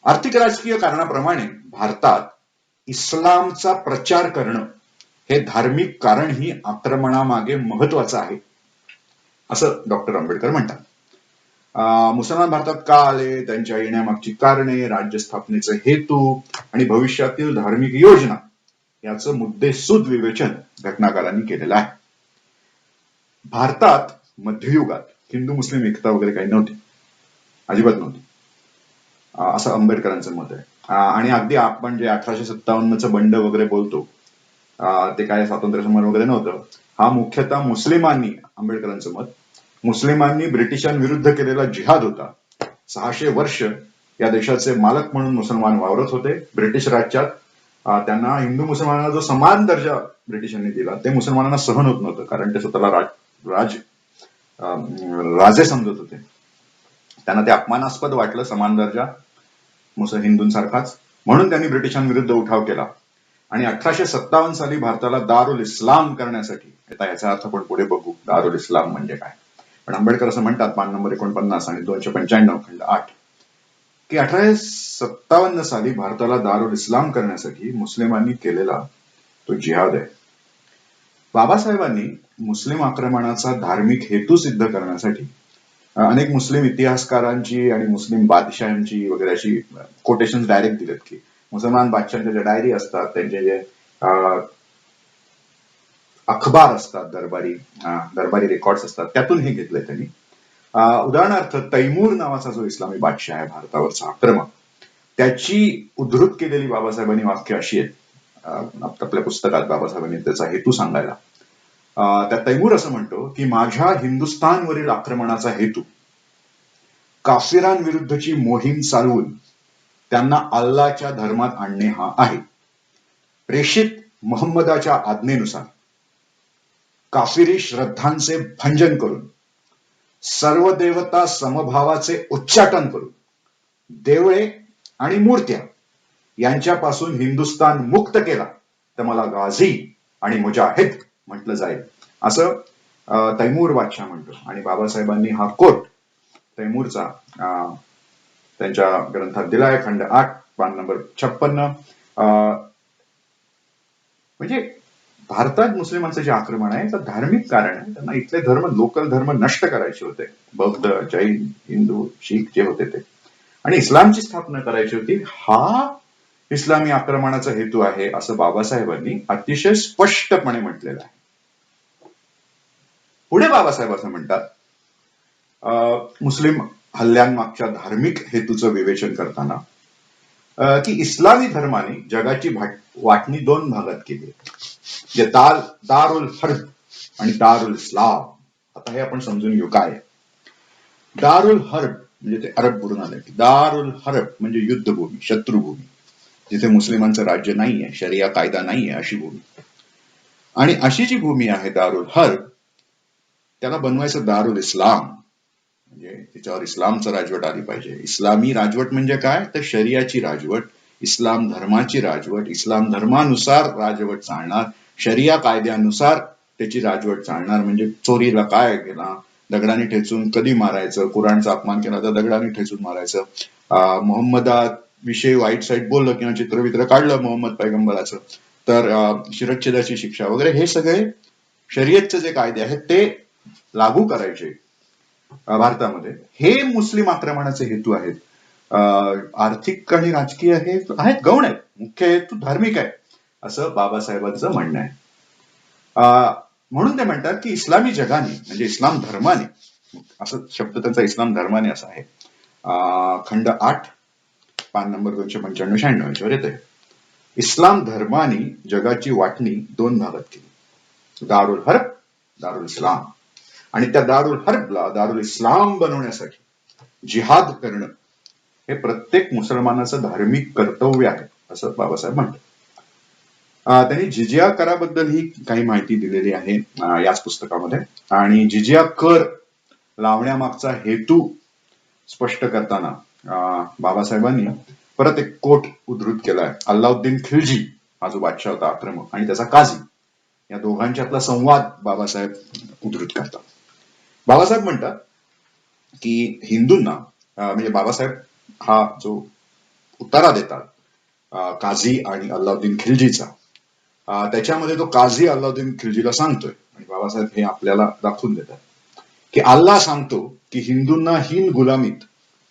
आर्थिक राजकीय कारणाप्रमाणे भारतात इस्लामचा प्रचार करणं हे धार्मिक कारणही आक्रमणामागे महत्वाचं आहे असं डॉक्टर आंबेडकर म्हणतात. मुसलमान भारतात का आले, त्यांच्या येण्यामागची कारणे, राज्य स्थापनेचे हेतू आणि भविष्यातील धार्मिक योजना याचं मुद्देसूद विवेचन घटनाकारांनी केलेलं आहे. भारतात मध्ययुगात हिंदू मुस्लिम एकता वगैरे काही नव्हती, अजिबात नव्हती, असं आंबेडकरांचं मत आहे. आणि अगदी आपण जे 1857चं बंड वगैरे बोलतो ते काय स्वातंत्र्य समर वगैरे नव्हतं. हा मुख्यतः मुस्लिमांनी, आंबेडकरांचं मत, मुस्लिमांनी ब्रिटिशांविरुद्ध केलेला जिहाद होता. 600 वर्ष या देशाचे मालक म्हणून मुसलमान वावरत होते. ब्रिटिश राज्यात त्यांना हिंदू मुसलमानांना जो समान दर्जा ब्रिटिशांनी दिला ते मुसलमानांना सहन होत नव्हतं, कारण ते स्वतःला राजे समजत होते. त्यांना ते अपमानास्पद वाटलं समान दर्जा हिंदूंसारखाच, म्हणून त्यांनी ब्रिटिशांविरुद्ध उठाव केला आणि 1857 साली भारताला दारुल इस्लाम करण्यासाठी, आता याचा अर्थ आपण पुढे बघू दारुल इस्लाम म्हणजे काय, पण आंबेडकर असं म्हणतात पान नंबर 49 आणि 295 खंड 8, की 1857 साली भारताला दारुल इस्लाम करण्यासाठी मुस्लिमांनी केलेला तो जिहाद आहे. बाबासाहेबांनी मुस्लिम आक्रमणाचा धार्मिक हेतू सिद्ध करण्यासाठी अनेक मुस्लिम इतिहासकारांची आणि मुस्लिम बादशाहांची वगैरे अशी कोटेशन डायरेक्ट दिलेत, की मुसलमान बादशाहांच्या ज्या डायरी असतात, त्यांचे जे अखबार असतात, दरबारी रेकॉर्ड्स असतात, त्यातून हे घेतलंय त्यांनी. उदाहरणार्थ तैमूर नावाचा जो इस्लामी बादशाह आहे भारतावरचा आक्रमक, त्याची उद्धृत केलेली बाबासाहेबांनी वाक्य अशी आहेत, आपल्या पुस्तकात बाबासाहेबांनी त्याचा हेतू सांगायला. त्यात तैमूर असं म्हणतो की माझ्या हिंदुस्थानवरील आक्रमणाचा हेतू काफिरांविरुद्धची मोहीम चालवून त्यांना अल्लाच्या धर्मात आणणे हा आहे. प्रेषित मोहम्मदाच्या आज्ञेनुसार काफिरी श्रद्धांचे भंजन करून सर्व देवता समभावाचे उच्चाटन करून देवळे आणि मूर्त्या यांच्यापासून हिंदुस्थान मुक्त केला तर मला गाझी आणि मुजाहिद म्हटलं जाईल, असं तैमूर बादशाह म्हणतो. आणि बाबासाहेबांनी हा कोट तैमूरचा त्यांच्या ग्रंथात दिलाय, खंड 8 पान नंबर 56. म्हणजे भारतात मुस्लिमांचं जे आक्रमण आहे तर धार्मिक कारण आहे. त्यांना इथले धर्म, लोकल धर्म नष्ट करायचे होते. बौद्ध, जैन, हिंदू, शीख जे होते ते, आणि इस्लामची स्थापना करायची होती. हा इस्लामी आक्रमणाचा हेतू आहे असं बाबासाहेबांनी अतिशय स्पष्टपणे म्हटलेलं आहे. पुढे बाबासाहेब असं म्हणतात, मुस्लिम हल्ल्यांमागच्या धार्मिक हेतूचं विवेचन करताना, की इस्लामी धर्माने जगाची वाटणी 2 भागात केली, जे दारुल हर्ब आणि दारुल इस्लाम. आता हे आपण समजून घेऊ काय. दारुल हर्ब म्हणजे ते अरब वरून आले. दारुल हर्ब म्हणजे युद्धभूमी, शत्रुभूमी, जिथे मुस्लिमांचं राज्य नाहीये, शरिया कायदा नाहीये, अशी भूमी. आणि अशी जी भूमी आहे दारुल हर्ब, त्याला बनवायचं दारुल इस्लाम, म्हणजे त्याच्यावर इस्लामचं राजवट आली पाहिजे. इस्लामी राजवट म्हणजे काय, तर शरियाची राजवट, इस्लाम धर्माची राजवट, इस्लाम धर्मानुसार राजवट चालणार, शरिया कायद्यानुसार त्याची राजवट चालणार. म्हणजे चोरीला काय केला, दगडाने ठेचून कधी मारायचं, कुराणचा अपमान केला तर दगडाने ठेचून मारायचं, मोहम्मदा विषयी वाईट साईट बोललं किंवा चित्रवित्र काढलं मोहम्मद पैगंबराचं तर शिरच्छेदाची शिक्षा वगैरे, हे सगळे शर्यतचे जे कायदे आहेत ते लागू करायचे भारतामध्ये. हे मुस्लिम आक्रमणाचे हेतू आहेत. आर्थिक आणि राजकीय हे आहेत गौण आहेत, मुख्य हेतू धार्मिक आहे असं बाबासाहेबांचं म्हणणं आहे. म्हणून ते म्हणतात की इस्लामी जगाने म्हणजे इस्लाम धर्माने, असं शब्द त्यांचा इस्लाम धर्माने असा आहे, खंड 8 पान नंबर 295-96 याच्यावर येते, इस्लाम धर्माने जगाची वाटणी 2 भागात केली, दारुल हर्ब, दारुल इस्लाम. आणि त्या दारुल हर्बला दारुल इस्लाम बनवण्यासाठी जिहाद करणं हे प्रत्येक मुसलमानाचं धार्मिक कर्तव्य आहे असं बाबासाहेब म्हणतात. त्यांनी जिजिया कराबद्दल ही काही माहिती दिलेली आहे याच पुस्तकामध्ये. आणि जिजिया कर लावण्यामागचा हेतू स्पष्ट करताना बाबासाहेबांनी परत एक कोट उद्धृत केलाय. अल्लाउद्दीन खिलजी हा जो बादशाह होता आक्रमक, आणि त्याचा काझी, या दोघांच्यातला संवाद बाबासाहेब उद्धृत करतात. बाबासाहेब म्हणतात की हिंदूंना, म्हणजे बाबासाहेब हा जो उतारा देतात काझी आणि अल्लाउद्दीन खिलजीचा, त्याच्यामध्ये तो काझी अल्लाउद्दीन खिलजीला सांगतोय, आणि बाबासाहेब हे आपल्याला दाखवून देतात की अल्लाह सांगतो की हिंदूंना हिंद गुलामीत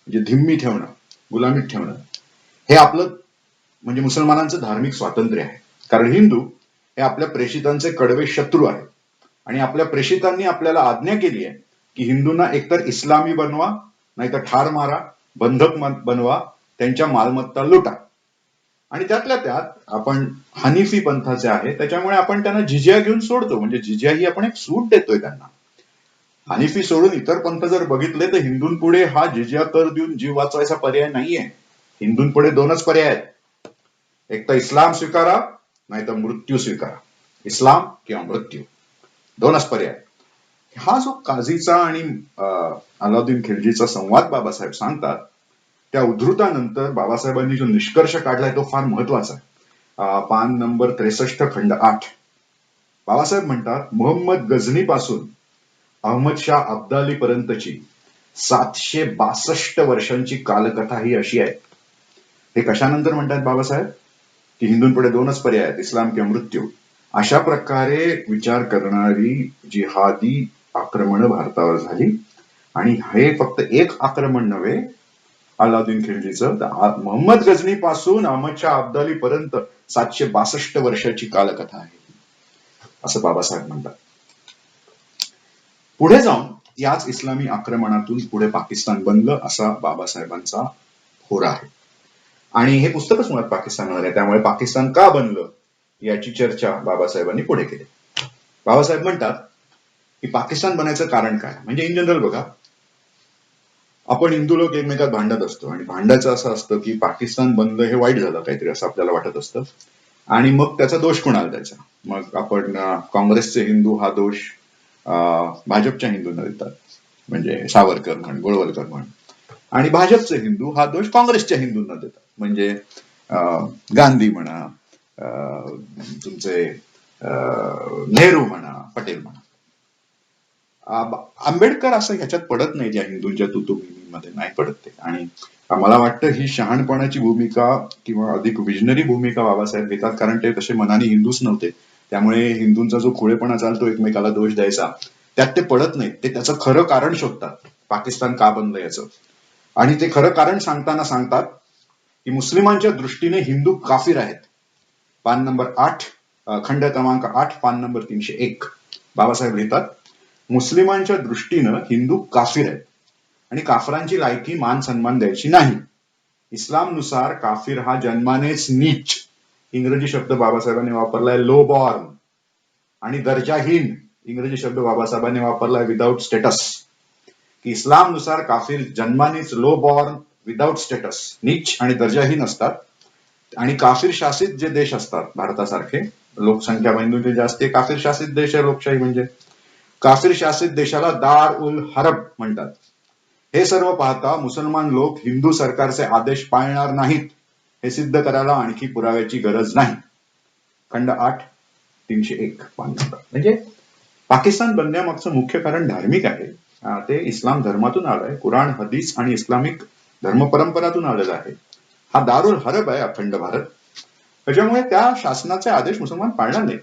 म्हणजे धिम्मी ठेवणं, गुलामीत ठेवणं हे आपलं म्हणजे मुसलमानांचं धार्मिक स्वातंत्र्य आहे. कारण हिंदू हे आपल्या प्रेषितांचे कडवे शत्रू आहेत, आणि आपल्या प्रेषितांनी आपल्याला आज्ञा केली आहे की हिंदूंना एकतर इस्लामी बनवा, नाहीतर ठार मारा, बंधक बनवा, त्यांच्या मालमत्ता लुटा. आणि त्यातल्या त्यात आपण हनिफी पंथाचे आहे, त्याच्यामुळे आपण त्यांना जिजिया घेऊन सोडतो, म्हणजे जिजिया ही आपण एक सूट देतोय त्यांना. हनिफी सोडून इतर पंथ जर बघितले तर हिंदूंपुढे हा जिजिया कर देऊन जीव वाचवायचा पर्याय नाहीये. हिंदूंपुढे 2च पर्याय आहेत, एक तर इस्लाम स्वीकारा, नाहीतर मृत्यू स्वीकारा. इस्लाम किंवा मृत्यू, 2च पर्याय. हा जो काझीचा आणि अल्लाउद्दीन खिलजीचा संवाद बाबासाहेब सांगतात, त्या उद्धृतानंतर बाबासाहेबांनी जो निष्कर्ष काढलाय तो फार महत्वाचा आहे. पान नंबर 63 खंड 8 बाबासाहेब म्हणतात, मोहम्मद गझनी पासून अहमद शाह अब्दाली पर्यंतची 762 वर्षांची कालकथा ही अशी आहे. हे कशानंतर म्हणतात बाबासाहेब की हिंदूंपुढे 2च पर्याय आहेत, इस्लाम किंवा मृत्यू. अशा प्रकारे विचार करणारी जिहादी आक्रमणं भारतावर झाली. आणि हे फक्त एक आक्रमण नव्हे अल्लाउद्दीन खिलजीचं, मोहम्मद गझनी पासून अहमद शाह अब्दाली पर्यंत 762 वर्षाची कालकथा आहे असं बाबासाहेब म्हणतात. पुढे जाऊन याच इस्लामी आक्रमणातून पुढे पाकिस्तान बनलं असा बाबासाहेबांचा होरा आहे. आणि हे पुस्तकच मुळात पाकिस्तानवर आहे. त्यामुळे पाकिस्तान का बनलं याची चर्चा बाबासाहेबांनी पुढे केली. बाबासाहेब म्हणतात की पाकिस्तान बनायचं कारण काय, म्हणजे इन जनरल बघा, आपण हिंदू लोक एकमेकात भांडत असतो आणि भांडायचं असं असतं की पाकिस्तान बनलं हे वाईट झालं काहीतरी असं आपल्याला वाटत असतं आणि मग त्याचा दोष कोणाला द्यायचा. मग आपण काँग्रेसचे हिंदू हा दोष भाजपच्या हिंदूंना देतात, म्हणजे सावरकर म्हण, गोळवलकर म्हण, आणि भाजपचे हिंदू हा दोष काँग्रेसच्या हिंदूंना देतात, म्हणजे गांधी म्हणा, तुमचे नेहरू म्हणा, पटेल म्हणा. आंबेडकर असं ह्याच्यात पडत नाही, ज्या हिंदूंच्या मध्ये नाही पडत ते. आणि मला वाटतं ही शहाणपणाची भूमिका किंवा अधिक विजनरी भूमिका बाबासाहेब घेतात, कारण ते तसे मनाने हिंदूच नव्हते. त्यामुळे हिंदूंचा जो खुळेपणा चालतो एकमेकाला दोष द्यायचा, त्यात ते पडत नाहीत. ते त्याचं खरं कारण शोधतात, पाकिस्तान का बनलं याचं. आणि ते खरं कारण सांगताना सांगतात की मुस्लिमांच्या दृष्टीने हिंदू काफिर आहेत. पान नंबर 8, खंड क्रमांक 8, पान नंबर 301. बाबासाहेब लिहितात, मुस्लिमांच्या दृष्टीनं हिंदू काफिर आहेत आणि काफरांची लायकी मान सन्मान द्यायची नाही. इस्लामनुसार काफिर हा जन्मानेच नीच, इंग्रजी शब्द बाबासाहेबांनी वापरलाय लो बॉर्न, आणि दर्जाहीन, इंग्रजी शब्द बाबासाहेबांनी वापरलाय विदाउट स्टेटस. की इस्लामनुसार काफिर जन्मानेच लो बॉर्न, विदाउट स्टेटस, नीच आणि दर्जाहीन असतात. आणि काफिर शासित जे देश असतात भारतासारखे, लोकसंख्या हिंदूंची जास्त, काफिर शासित देश आहे लोकशाही म्हणजे, काफिर शासित देशाला दार उल हरब म्हणतात. हे सर्व पाहता मुसलमान लोक हिंदू सरकारचे आदेश पाळणार नाहीत हे सिद्ध करायला आणखी पुराव्याची गरज नाही. खंड 8, 301, पान नंबर. म्हणजे पाकिस्तान बनण्यामागचं मुख्य कारण धार्मिक आहे. ते इस्लाम धर्मातून आलंय, कुराण, हदीस आणि इस्लामिक धर्मपरंपरातून आलेलं आहे. हा दारुल हरब आहे अखंड भारत, त्याच्यामुळे त्या शासनाचे आदेश मुसलमान पाळणार नाहीत.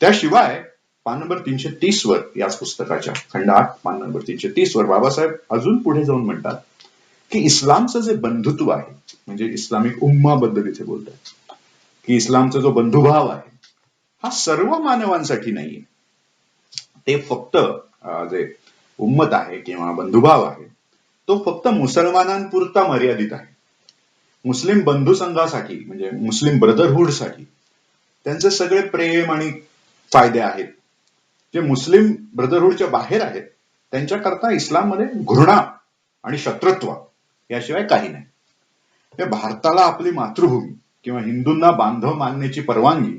त्याशिवाय पान नंबर 330 वर, याच पुस्तकाच्या खंड 8, पान नंबर 330 वर बाबासाहेब अजून पुढे जाऊन म्हणतात की इस्लामचं जे बंधुत्व आहे, म्हणजे इस्लामिक उम्मा बद्दल इथे बोलतात, की इस्लामचा जो बंधुभाव आहे हा सर्व मानवांसाठी नाहीये. ते फक्त जे उम्मत आहे किंवा बंधुभाव आहे तो फक्त मुसलमानांपुरता मर्यादित आहे. मुस्लिम बंधू संघासाठी, म्हणजे मुस्लिम ब्रदरहुडसाठी त्यांचे सगळे प्रेम आणि फायदे आहेत. जे मुस्लिम ब्रदरहुडच्या बाहेर आहेत त्यांच्याकरता इस्लाममध्ये घृणा आणि शत्रुत्व याशिवाय काही नाही. हे भारताला आपली मातृभूमी किंवा हिंदूंना बांधव मानण्याची परवानगी,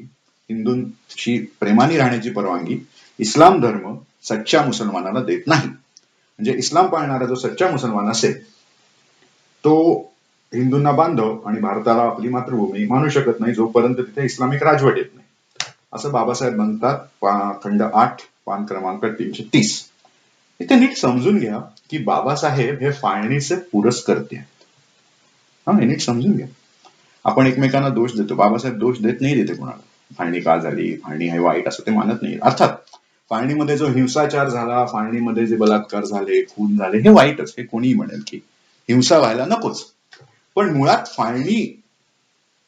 हिंदूंशी प्रेमाने राहण्याची परवानगी इस्लाम धर्म सच्च्या मुसलमानाला देत नाही. म्हणजे इस्लाम पाळणारा जो सच्चा मुसलमान असेल तो हिंदूंना बांधव आणि भारताला आपली मातृभूमी मानू शकत नाही जोपर्यंत तिथे इस्लामिक राजवट येत नाही, असं बाबासाहेब म्हणतात. खंड 8, पान क्रमांक 330. इथे नीट समजून घ्या की बाबासाहेब हे फाळणीचे पुरस्कर्ते आहेत. हे नीट समजून घ्या. आपण एकमेकांना दोष देतो, बाबासाहेब दोष देत नाही देते कोणाला. फाळणी का झाली, फाळणी हे वाईट असं ते मानत नाही. अर्थात फाळणीमध्ये जो हिंसाचार झाला, फाळणीमध्ये जे बलात्कार झाले, खून झाले, हे वाईटच, हे कोणीही म्हणेल की हिंसा व्हायला नकोच. पण मुळात फाळणी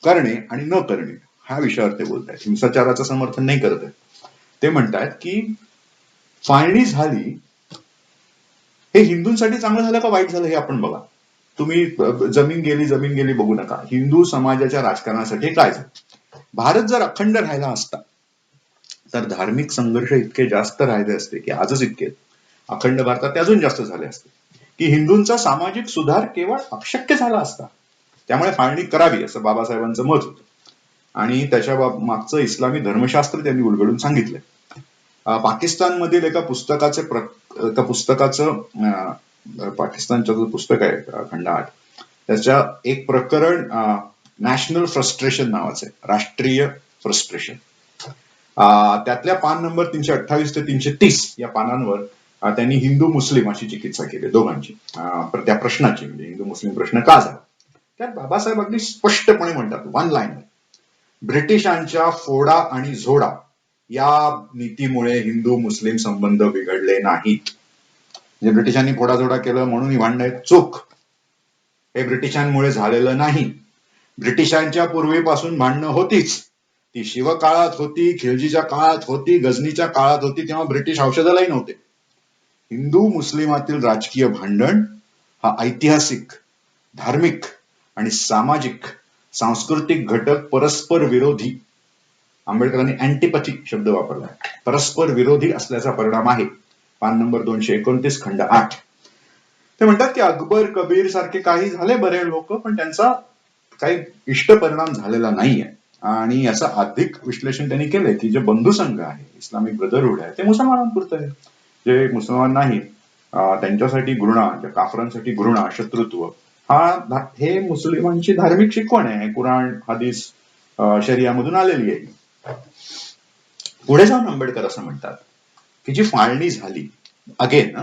करणे आणि न करणे ह्या विषयावर ते बोलतायत. हिंसाचाराचं समर्थन नाही करत आहेत. ते म्हणतात की फाळणी झाली हे हिंदूंसाठी चांगलं झालं का वाईट झालं हे आपण बघा. तुम्ही जमीन गेली बघू नका. हिंदू समाजाच्या राजकारणासाठी काय झालं. भारत जर अखंड राहिला असता तर धार्मिक संघर्ष इतके जास्त राहिले असते की आजच इतके अखंड भारतात ते अजून जास्त झाले असते, की हिंदूंचा सामाजिक सुधार केवळ अशक्य झाला असता. त्यामुळे फाळणी करावी असं बाबासाहेबांचं मत होतं आणि त्याच्या मागचं इस्लामी धर्मशास्त्र त्यांनी उलगडून सांगितलंय. पाकिस्तानमधील एका पुस्तकाचं पाकिस्तानचं जो पुस्तक आहे खंड 8, त्याच्या एक प्रकरण नॅशनल फ्रस्ट्रेशन नावाचं आहे, राष्ट्रीय फ्रस्ट्रेशन. त्यातल्या पान नंबर 328 ते 330 या पानांवर त्यांनी हिंदू मुस्लिम अशी चिकित्सा केली दोघांची, त्या प्रश्नाची, म्हणजे हिंदू मुस्लिम प्रश्न का झाला. त्यात बाबासाहेब अगदी स्पष्टपणे म्हणतात, वन लाईन, ब्रिटिशांच्या फोडा आणि झोडा या नीतीमुळे हिंदू मुस्लिम संबंध बिघडले नाहीत. म्हणजे ब्रिटिशांनी फोडाझोडा केलं म्हणून ही भांडणं आहेत, चूक. हे ब्रिटिशांमुळे झालेलं नाही. ब्रिटिशांच्या पूर्वीपासून भांडणं होतीच. ती शिवकाळात होती, खिलजीच्या काळात होती, गझनीच्या काळात होती, तेव्हा ब्रिटिश औषधालाही नव्हते. हिंदू मुस्लिमातील राजकीय भांडण हा ऐतिहासिक, धार्मिक आणि सामाजिक सांस्कृतिक घटक परस्पर विरोधी, आंबेडकरांनी अँटीपॅथिक शब्द वापरला, परस्पर विरोधी असल्याचा परिणाम आहे. पान नंबर 229 खंड 8. ते म्हणतात की अकबर, कबीर सारखे काही झाले बरे लोक, पण त्यांचा काही इष्ट परिणाम झालेला नाहीये. आणि याचं अधिक विश्लेषण त्यांनी केलंय की जे बंधू संघ आहे, इस्लामिक ब्रदरहुड आहे, ते मुसलमानांपुरतं आहे. जे मुसलमान नाही त्यांच्यासाठी घृणा, त्या काफरांसाठी घृणा, शत्रुत्व, हे मुस्लिमांची धार्मिक शिकवण आहे. कुराण, हदीस, शरियामधून आलेली आहे. पुढे जाऊन आंबेडकर असं म्हणतात की जी फाळणी झाली, अगेन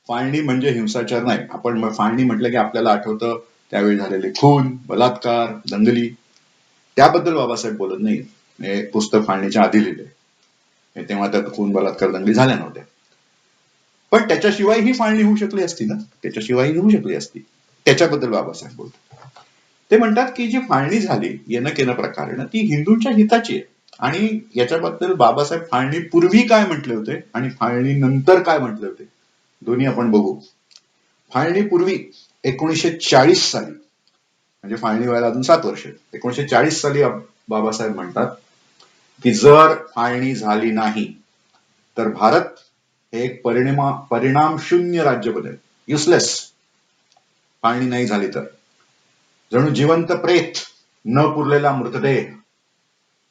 फाळणी म्हणजे हिंसाचार नाही. आपण फाळणी म्हटलं की आपल्याला आठवतं त्यावेळी झालेले खून, बलात्कार, दंगली, त्याबद्दल बाबासाहेब बोलत नाही. हे पुस्तक फाळणीच्या आधी लिहिले, तेव्हा त्यात खून, बलात्कार, दंगली झाल्या नव्हत्या. पण त्याच्याशिवाय ही फाळणी होऊ शकली असती ना, त्याच्याशिवाय होऊ शकली असती, त्याच्याबद्दल बाबासाहेब बोलतात. ते म्हणतात की जी फाळणी झाली येणं केनं प्रकारेनं, ती हिंदूंच्या हिताची आहे. आणि याच्याबद्दल बाबासाहेब फाळणी पूर्वी काय म्हटले होते आणि फाळणी नंतर काय म्हटले होते, दोन्ही आपण बघू. फाळणी पूर्वी 1940 साली, म्हणजे फाळणी व्हायला अजून 7 वर्ष, 1940 साली बाबासाहेब म्हणतात की जर फाळणी झाली नाही तर भारत हे एक परिणाम शून्य राज्य बनेल, युसलेस. फाळणी नाही झाली तर जणू जिवंत प्रेत, न पुरलेला मृतदेह.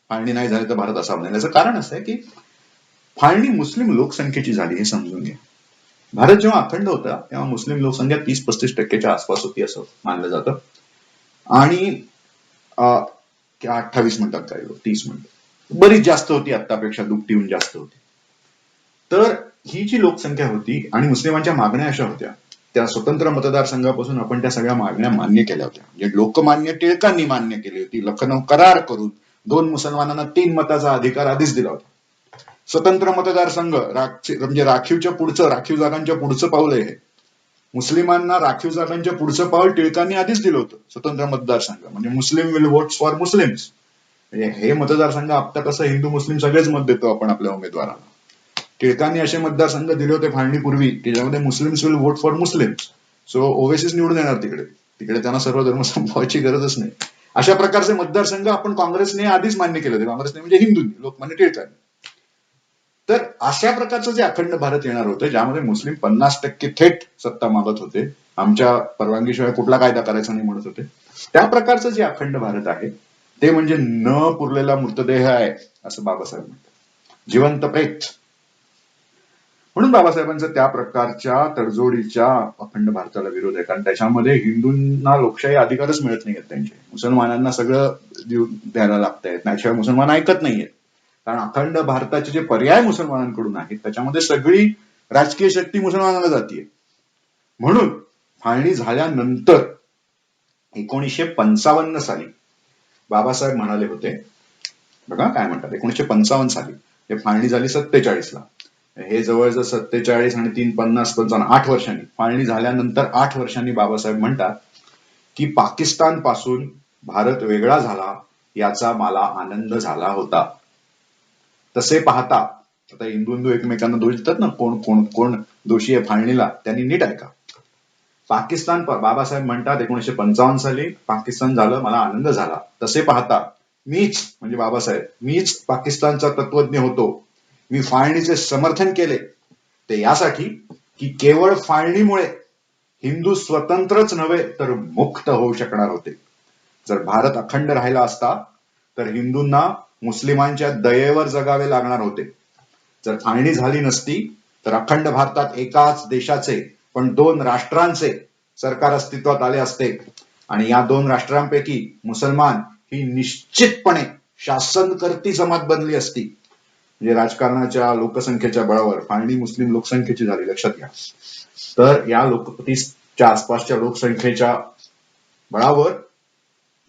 फाळणी नाही झाली तर भारत असा बनेल. याचं कारण असं आहे की फाळणी मुस्लिम लोकसंख्येची झाली, हे समजून घ्या. भारत जेव्हा अखंड होता तेव्हा मुस्लिम लोकसंख्या 30-35% आसपास होती असं मानलं जातं. आणि 28 म्हणतात काही लोक, 30 म्हणतात, बरीच जास्त होती, आतापेक्षा दुपटीहून जास्त होती. तर ही जी लोकसंख्या होती आणि मुस्लिमांच्या मागण्या अशा होत्या, त्या स्वतंत्र मतदारसंघापासून आपण त्या सगळ्या मागण्या मान्य केल्या होत्या. म्हणजे लोकमान्य टिळकांनी मान्य केली होती. लखनौ करार करून 2 मुसलमानांना 3 मताचा अधिकार आधीच दिला होता. स्वतंत्र मतदारसंघ म्हणजे राखीव जागांच्या पुढचं पाऊल आहे. मुस्लिमांना राखीव जागांच्या पुढचं पाऊल टिळकांनी आधीच दिलं होतं. स्वतंत्र मतदारसंघ म्हणजे मुस्लिम विल वोट फॉर मुस्लिम्स. हे मतदारसंघ आता कसं हिंदू मुस्लिम सगळेच मत देतो आपण आपल्या उमेदवाराला, टिळकांनी असे मतदारसंघ दिले होते फाळणीपूर्वी की ज्यामध्ये Muslims will vote for Muslims. So ओवेसीच निवडून येणार तिकडे, तिकडे त्यांना सर्व धर्म संपवायची गरजच नाही. अशा प्रकारचे मतदारसंघ आपण काँग्रेसने आधीच मान्य केले होते. काँग्रेसने म्हणजे हिंदूंनी, लोकमान्य टिळकांनी. तर अशा प्रकारचं जे अखंड भारत येणार होतं, ज्यामध्ये मुस्लिम 50% थेट सत्ता मागत होते, आमच्या परवानगीशिवाय कुठला कायदा करायचा नाही म्हणत होते, त्या प्रकारचं जे अखंड भारत आहे ते म्हणजे न पुरलेला मृतदेह आहे असं बाबासाहेब म्हणतात, जिवंत प्रेत. म्हणून बाबासाहेबांचा त्या प्रकारच्या तडजोडीच्या अखंड भारताला विरोध आहे. कारण त्याच्यामध्ये हिंदूंना लोकशाही अधिकारच मिळत नाहीयेत त्यांचे, मुसलमानांना सगळं द्यायला लागतंय, त्याशिवाय मुसलमान ऐकत नाहीयेत. कारण अखंड भारताचे जे पर्याय मुसलमानांकडून आहेत त्याच्यामध्ये सगळी राजकीय शक्ती मुसलमानांना जातीये. म्हणून फाळणी झाल्यानंतर 1955 साली बाबासाहेब म्हणाले होते, बघा काय म्हणतात, 1955 साली, हे फाळणी झाली 47 ला, हे जवळजवळ 47 आणि 3 50 55 8 वर्षांनी, फाळणी झाल्यानंतर 8 वर्षांनी बाबासाहेब म्हणतात की पाकिस्तान पासून भारत वेगळा झाला याचा मला आनंद झाला होता. तसे पाहता, आता हिंदू एकमेकांना दोष देतात ना, कोण कोण कोण दोषी आहे फाळणीला, त्यांनी नीट ऐका. पाकिस्तान, बाबासाहेब म्हणतात 1955 साली पाकिस्तान झालं, मला आनंद झाला. तसे पाहता मीच, म्हणजे बाबासाहेब, मीच पाकिस्तानचा तत्वज्ञ होतो. मी फाळणीचे समर्थन केले ते यासाठी की केवळ फाळणीमुळे हिंदू स्वतंत्रच नव्हे तर मुक्त होऊ शकणार होते. जर भारत अखंड राहिला असता तर हिंदूंना मुस्लिमांच्या दयेवर जगावे लागणार होते. जर फाळणी झाली नसती तर अखंड भारतात एकाच देशाचे पण 2 राष्ट्रांचे सरकार अस्तित्वात आले असते आणि या 2 राष्ट्रांपैकी मुसलमान ही निश्चितपणे शासनकर्ती जमात बनली असती. म्हणजे राजकारणाच्या लोकसंख्येच्या बळावर फाळणी मुस्लिम लोकसंख्येची झाली, लक्षात घ्या. तर या 30च्या आसपासच्या लोकसंख्येच्या बळावर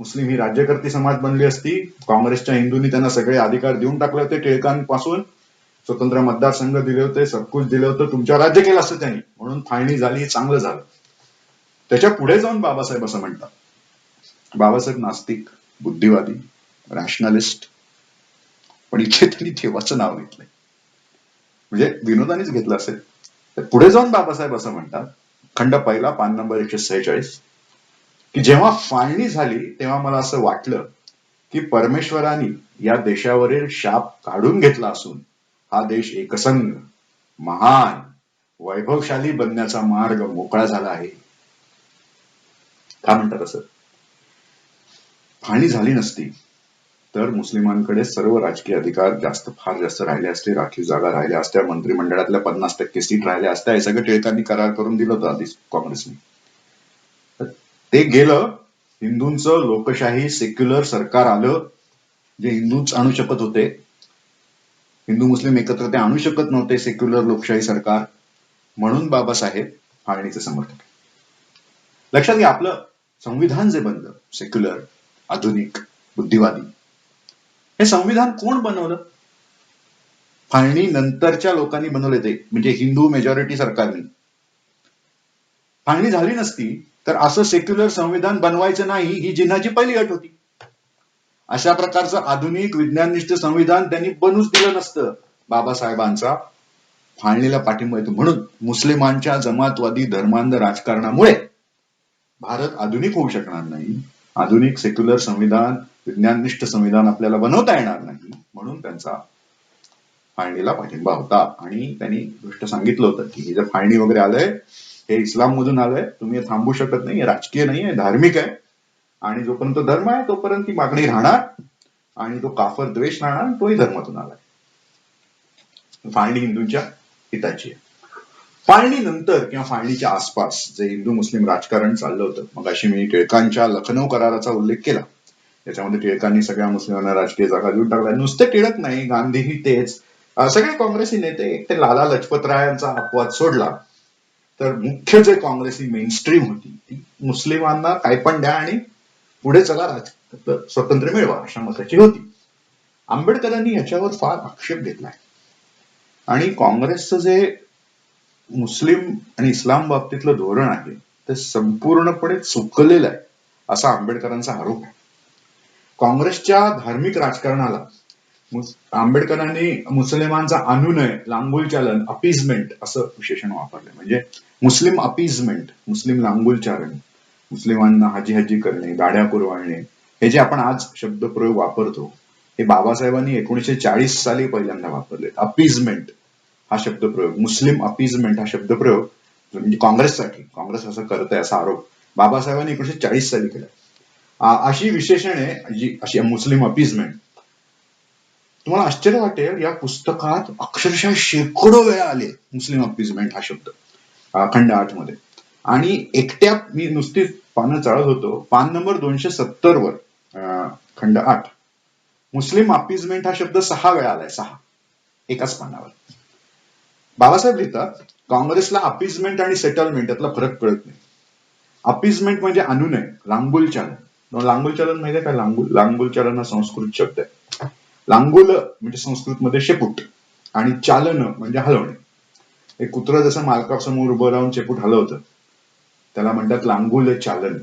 मुस्लिम ही राज्यकर्ती समाज बनली असती. काँग्रेसच्या हिंदूंनी त्यांना सगळे अधिकार देऊन टाकले होते टिळकांपासून, स्वतंत्र मतदारसंघ दिले होते, सबकुच दिले होतं, तुमच्यावर राज्य केलं असतं त्यांनी. म्हणून फाळणी झाली, चांगलं झालं. त्याच्या पुढे जाऊन बाबासाहेब असं म्हणतात, बाबासाहेब नास्तिक, बुद्धिवादी, रॅशनलिस्ट, पण इथे त्यांनी देवाचं नाव घेतलंय, म्हणजे विनोदानेच घेतलं असेल. तर पुढे जाऊन बाबासाहेब असं म्हणतात, खंड पहिला, पान नंबर 146, की जेव्हा फाळणी झाली तेव्हा मला असं वाटलं की परमेश्वराने या देशावरील शाप काढून घेतला असून हा देश एकसंघ, महान, वैभवशाली बनण्याचा मार्ग मोकळा झाला आहे. का म्हणतात असं? फाळणी झाली नसती तर मुस्लिमांकडे सर्व राजकीय अधिकार फार जास्त राहिले असते, राखीव जागा राहिल्या असत्या, मंत्रिमंडळातल्या 50% सीट राहिल्या असत्या. हे सगळं टिळकांनी करार करून दिलं होतं आधीच काँग्रेसने. ते गेलं. हिंदूंचं लोकशाही सेक्युलर सरकार आलं, जे हिंदूच आणू शकत होते. हिंदू मुस्लिम एकत्र ते आणू शकत नव्हते सेक्युलर लोकशाही सरकार. म्हणून बाबासाहेब फाळणीचे समर्थक. लक्षात घ्या, आपलं संविधान जे बनलं सेक्युलर, आधुनिक, बुद्धिवादी, हे संविधान कोण बनवलं? फाळणी नंतरच्या लोकांनी बनवले ते, म्हणजे हिंदू मेजॉरिटी सरकारने. फाळणी झाली नसती तर असं सेक्युलर संविधान बनवायचं नाही, ही जिन्हाची पहिली अट होती. अशा प्रकारचं आधुनिक विज्ञाननिष्ठ संविधान त्यांनी बनूच दिलं नसतं. बाबासाहेबांचा फाळणीला पाठिंबा येतो. म्हणून मुस्लिमांच्या जमातवादी धर्मांध राजकारणामुळे भारत आधुनिक होऊ शकणार नाही. आधुनिक सेक्युलर संविधान, विज्ञाननिष्ठ संविधान आपल्याला बनवता येणार नाही. म्हणून त्यांचा फाळणीला पाठिंबा होता. आणि त्यांनी गोष्ट सांगितलं होतं की हे जे फाळणी वगैरे आलंय हे इस्लाम मधून आलंय, तुम्ही हे थांबू शकत नाही, हे राजकीय नाही आहे, धार्मिक आहे. आणि जोपर्यंत धर्म आहे तोपर्यंत ती मागणी राहणार आणि तो काफर द्वेष राहणार, तोही धर्मातून आलाय. फाळणी हिंदूंच्या हिताची आहे. फाळणी नंतर किंवा फाळणीच्या आसपास जे हिंदू मुस्लिम राजकारण चाललं होतं, मग अशी मी टिळकांच्या लखनौ कराराचा उल्लेख केला. त्याच्यामध्ये टिळकांनी सगळ्या मुस्लिमांना राजकीय जागा देऊन टाकल्या. नुसते टिळक नाही, गांधीही तेच, सगळे काँग्रेसी नेते. एक ते लाला लजपत रायांचा अपवाद सोडला तर मुख्य जे काँग्रेसी मेनस्ट्रीम होती ती मुस्लिमांना काय पण द्या आणि पुढे चला, स्वातंत्र्य मिळवा, अशा मताची होती. आंबेडकरांनी याच्यावर फार आक्षेप घेतलाय आणि काँग्रेसचं जे मुस्लिम आणि इस्लाम बाबतीतलं धोरण आहे ते संपूर्णपणे चुकलेलं आहे, असा आंबेडकरांचा आरोप आहे. काँग्रेसच्या धार्मिक राजकारणाला आंबेडकरांनी मुस्लिमांचा अनुनय, लांगुलचालन, अपीजमेंट असं विशेषण वापरलं. म्हणजे मुस्लिम अपीजमेंट, मुस्लिम लांगुलचालन, मुस्लिमांना हाजी हाजी करणे, दाढ्या कुरवाळणे, हे जे आपण आज शब्दप्रयोग वापरतो हे बाबासाहेबांनी 1940 साली पहिल्यांदा वापरले. अपीजमेंट हा शब्दप्रयोग, मुस्लिम अपीजमेंट हा शब्दप्रयोग म्हणजे काँग्रेससाठी, काँग्रेस असं करत आहे असा आरोप बाबासाहेबांनी 1940 साली केला. अशी विशेषणे, अशी मुस्लिम अपीजमेंट, तुम्हाला आश्चर्य वाटेल, या पुस्तकात अक्षरशः शेकडो वेळा आले मुस्लिम अपीजमेंट हा शब्द, खंड 8 मध्ये. आणि एकट्या मी नुसती पानं चाळत होतो, पान नंबर 270 वर खंड 8 मुस्लिम अपीजमेंट हा शब्द 6 वेळा आलाय, 6 एकाच पानावर. बाबासाहेब लिहितात, काँग्रेसला अपीजमेंट आणि सेटलमेंट यातला फरक कळत नाही. अपीजमेंट म्हणजे अनुनय, लांगुलचालन. लांगुलचालन माहिती आहे काय? लांगुलचालन हा संस्कृत शब्द आहे. लांगुल म्हणजे संस्कृत मध्ये शेपूट आणि चालन म्हणजे हलवणे. एक कुत्र जसं मालकासमोर उभं राहून शेपूट हलवतं त्याला म्हणतात लांगुल चालन.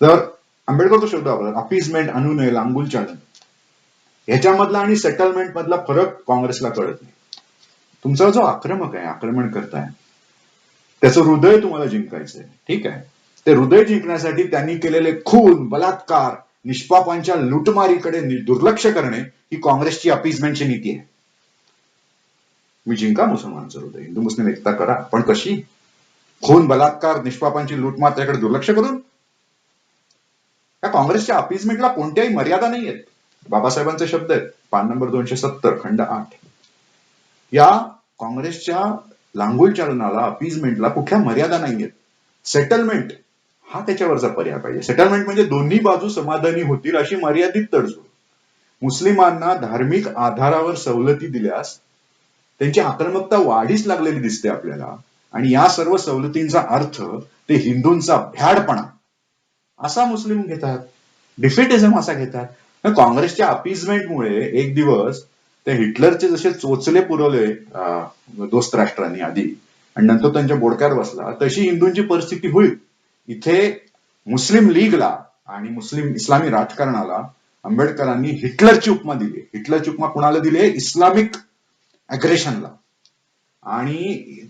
तर आंबेडकर तो शब्द वापरतात, अपीजमेंट, अनुनय, लांगुलचालन. ह्याच्यामधला आणि सेटलमेंट मधला फरक काँग्रेसला कळत नाही. तुमचा जो आक्रमक आहे, आक्रमण करताय, त्याचं हृदय तुम्हाला जिंकायचंय, ठीक आहे. ते हृदय जिंकण्यासाठी त्यांनी केलेले खून, बलात्कार, निष्पापांच्या लुटमारीकडे दुर्लक्ष करणे ही काँग्रेसची अपीजमेंटची नीती आहे. मी जिंका मुसलमानचं हृदय, हिंदू मुस्लिम एकता करा, पण कशी? खून, बलात्कार, निष्पापांची लुटमार त्याकडे दुर्लक्ष करून? या काँग्रेसच्या अपीजमेंटला कोणत्याही मर्यादा नाही आहेत. बाबासाहेबांचे शब्द आहेत, पान नंबर 270 खंड 8. या काँग्रेसच्या लांगुलचालनाला, अपीजमेंटला कुठल्या मर्यादा नाहीयेत. सेटलमेंट हा त्याच्यावरचा पर्याय पाहिजे. सेटलमेंट म्हणजे दोन्ही बाजू समाधानी होतील अशी मर्यादित तडजोड. मुस्लिमांना धार्मिक आधारावर सवलती दिल्यास त्यांची आक्रमकता वाढीच लागलेली दिसते आपल्याला. आणि या सर्व सवलतींचा अर्थ ते हिंदूंचा भ्याडपणा असा मुस्लिम घेतात, डिफिटिझम असा घेतात. काँग्रेसच्या अपीजमेंटमुळे एक दिवस ते हिटलरचे जसे चोचले पुरवले दोस्त राष्ट्रांनी आधी आणि नंतर त्यांच्या बोडक्यावर बसला, तशी हिंदूंची परिस्थिती होईल. इथे मुस्लिम लीगला आणि मुस्लिम इस्लामी राजकारणाला आंबेडकरांनी हिटलरची उपमा दिली. हिटलरची उपमा कुणाला दिली? इस्लामिक अग्रेशनला. आणि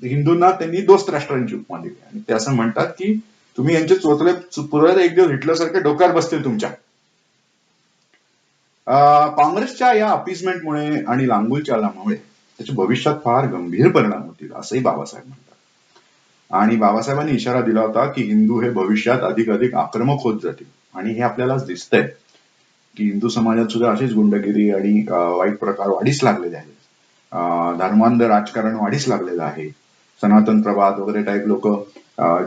हिंदूंना त्यांनी दोस्त राष्ट्रांची उपमा दिली. आणि ते असं म्हणतात की तुम्ही यांचे चोचले पुरवत एक दिवस हिटलरसारखे डोक्यावर बसतील तुमच्या. काँग्रेसच्या या अपीसमेंटमुळे आणि लांगुल चालनामुळे त्याच्या भविष्यात फार गंभीर परिणाम होतील असंही बाबासाहेब म्हणतात. आणि बाबासाहेबांनी इशारा दिला होता की हिंदू हे भविष्यात अधिक अधिक आक्रमक होत जातील. आणि हे आपल्याला दिसतंय की हिंदू समाजात सुद्धा अशीच गुंडगिरी आणि वाईट प्रकार वाढीस लागलेले आहेत. धर्मांध राजकारण वाढीस लागलेलं आहे. सनातन प्रभात वगैरे टाईप लोक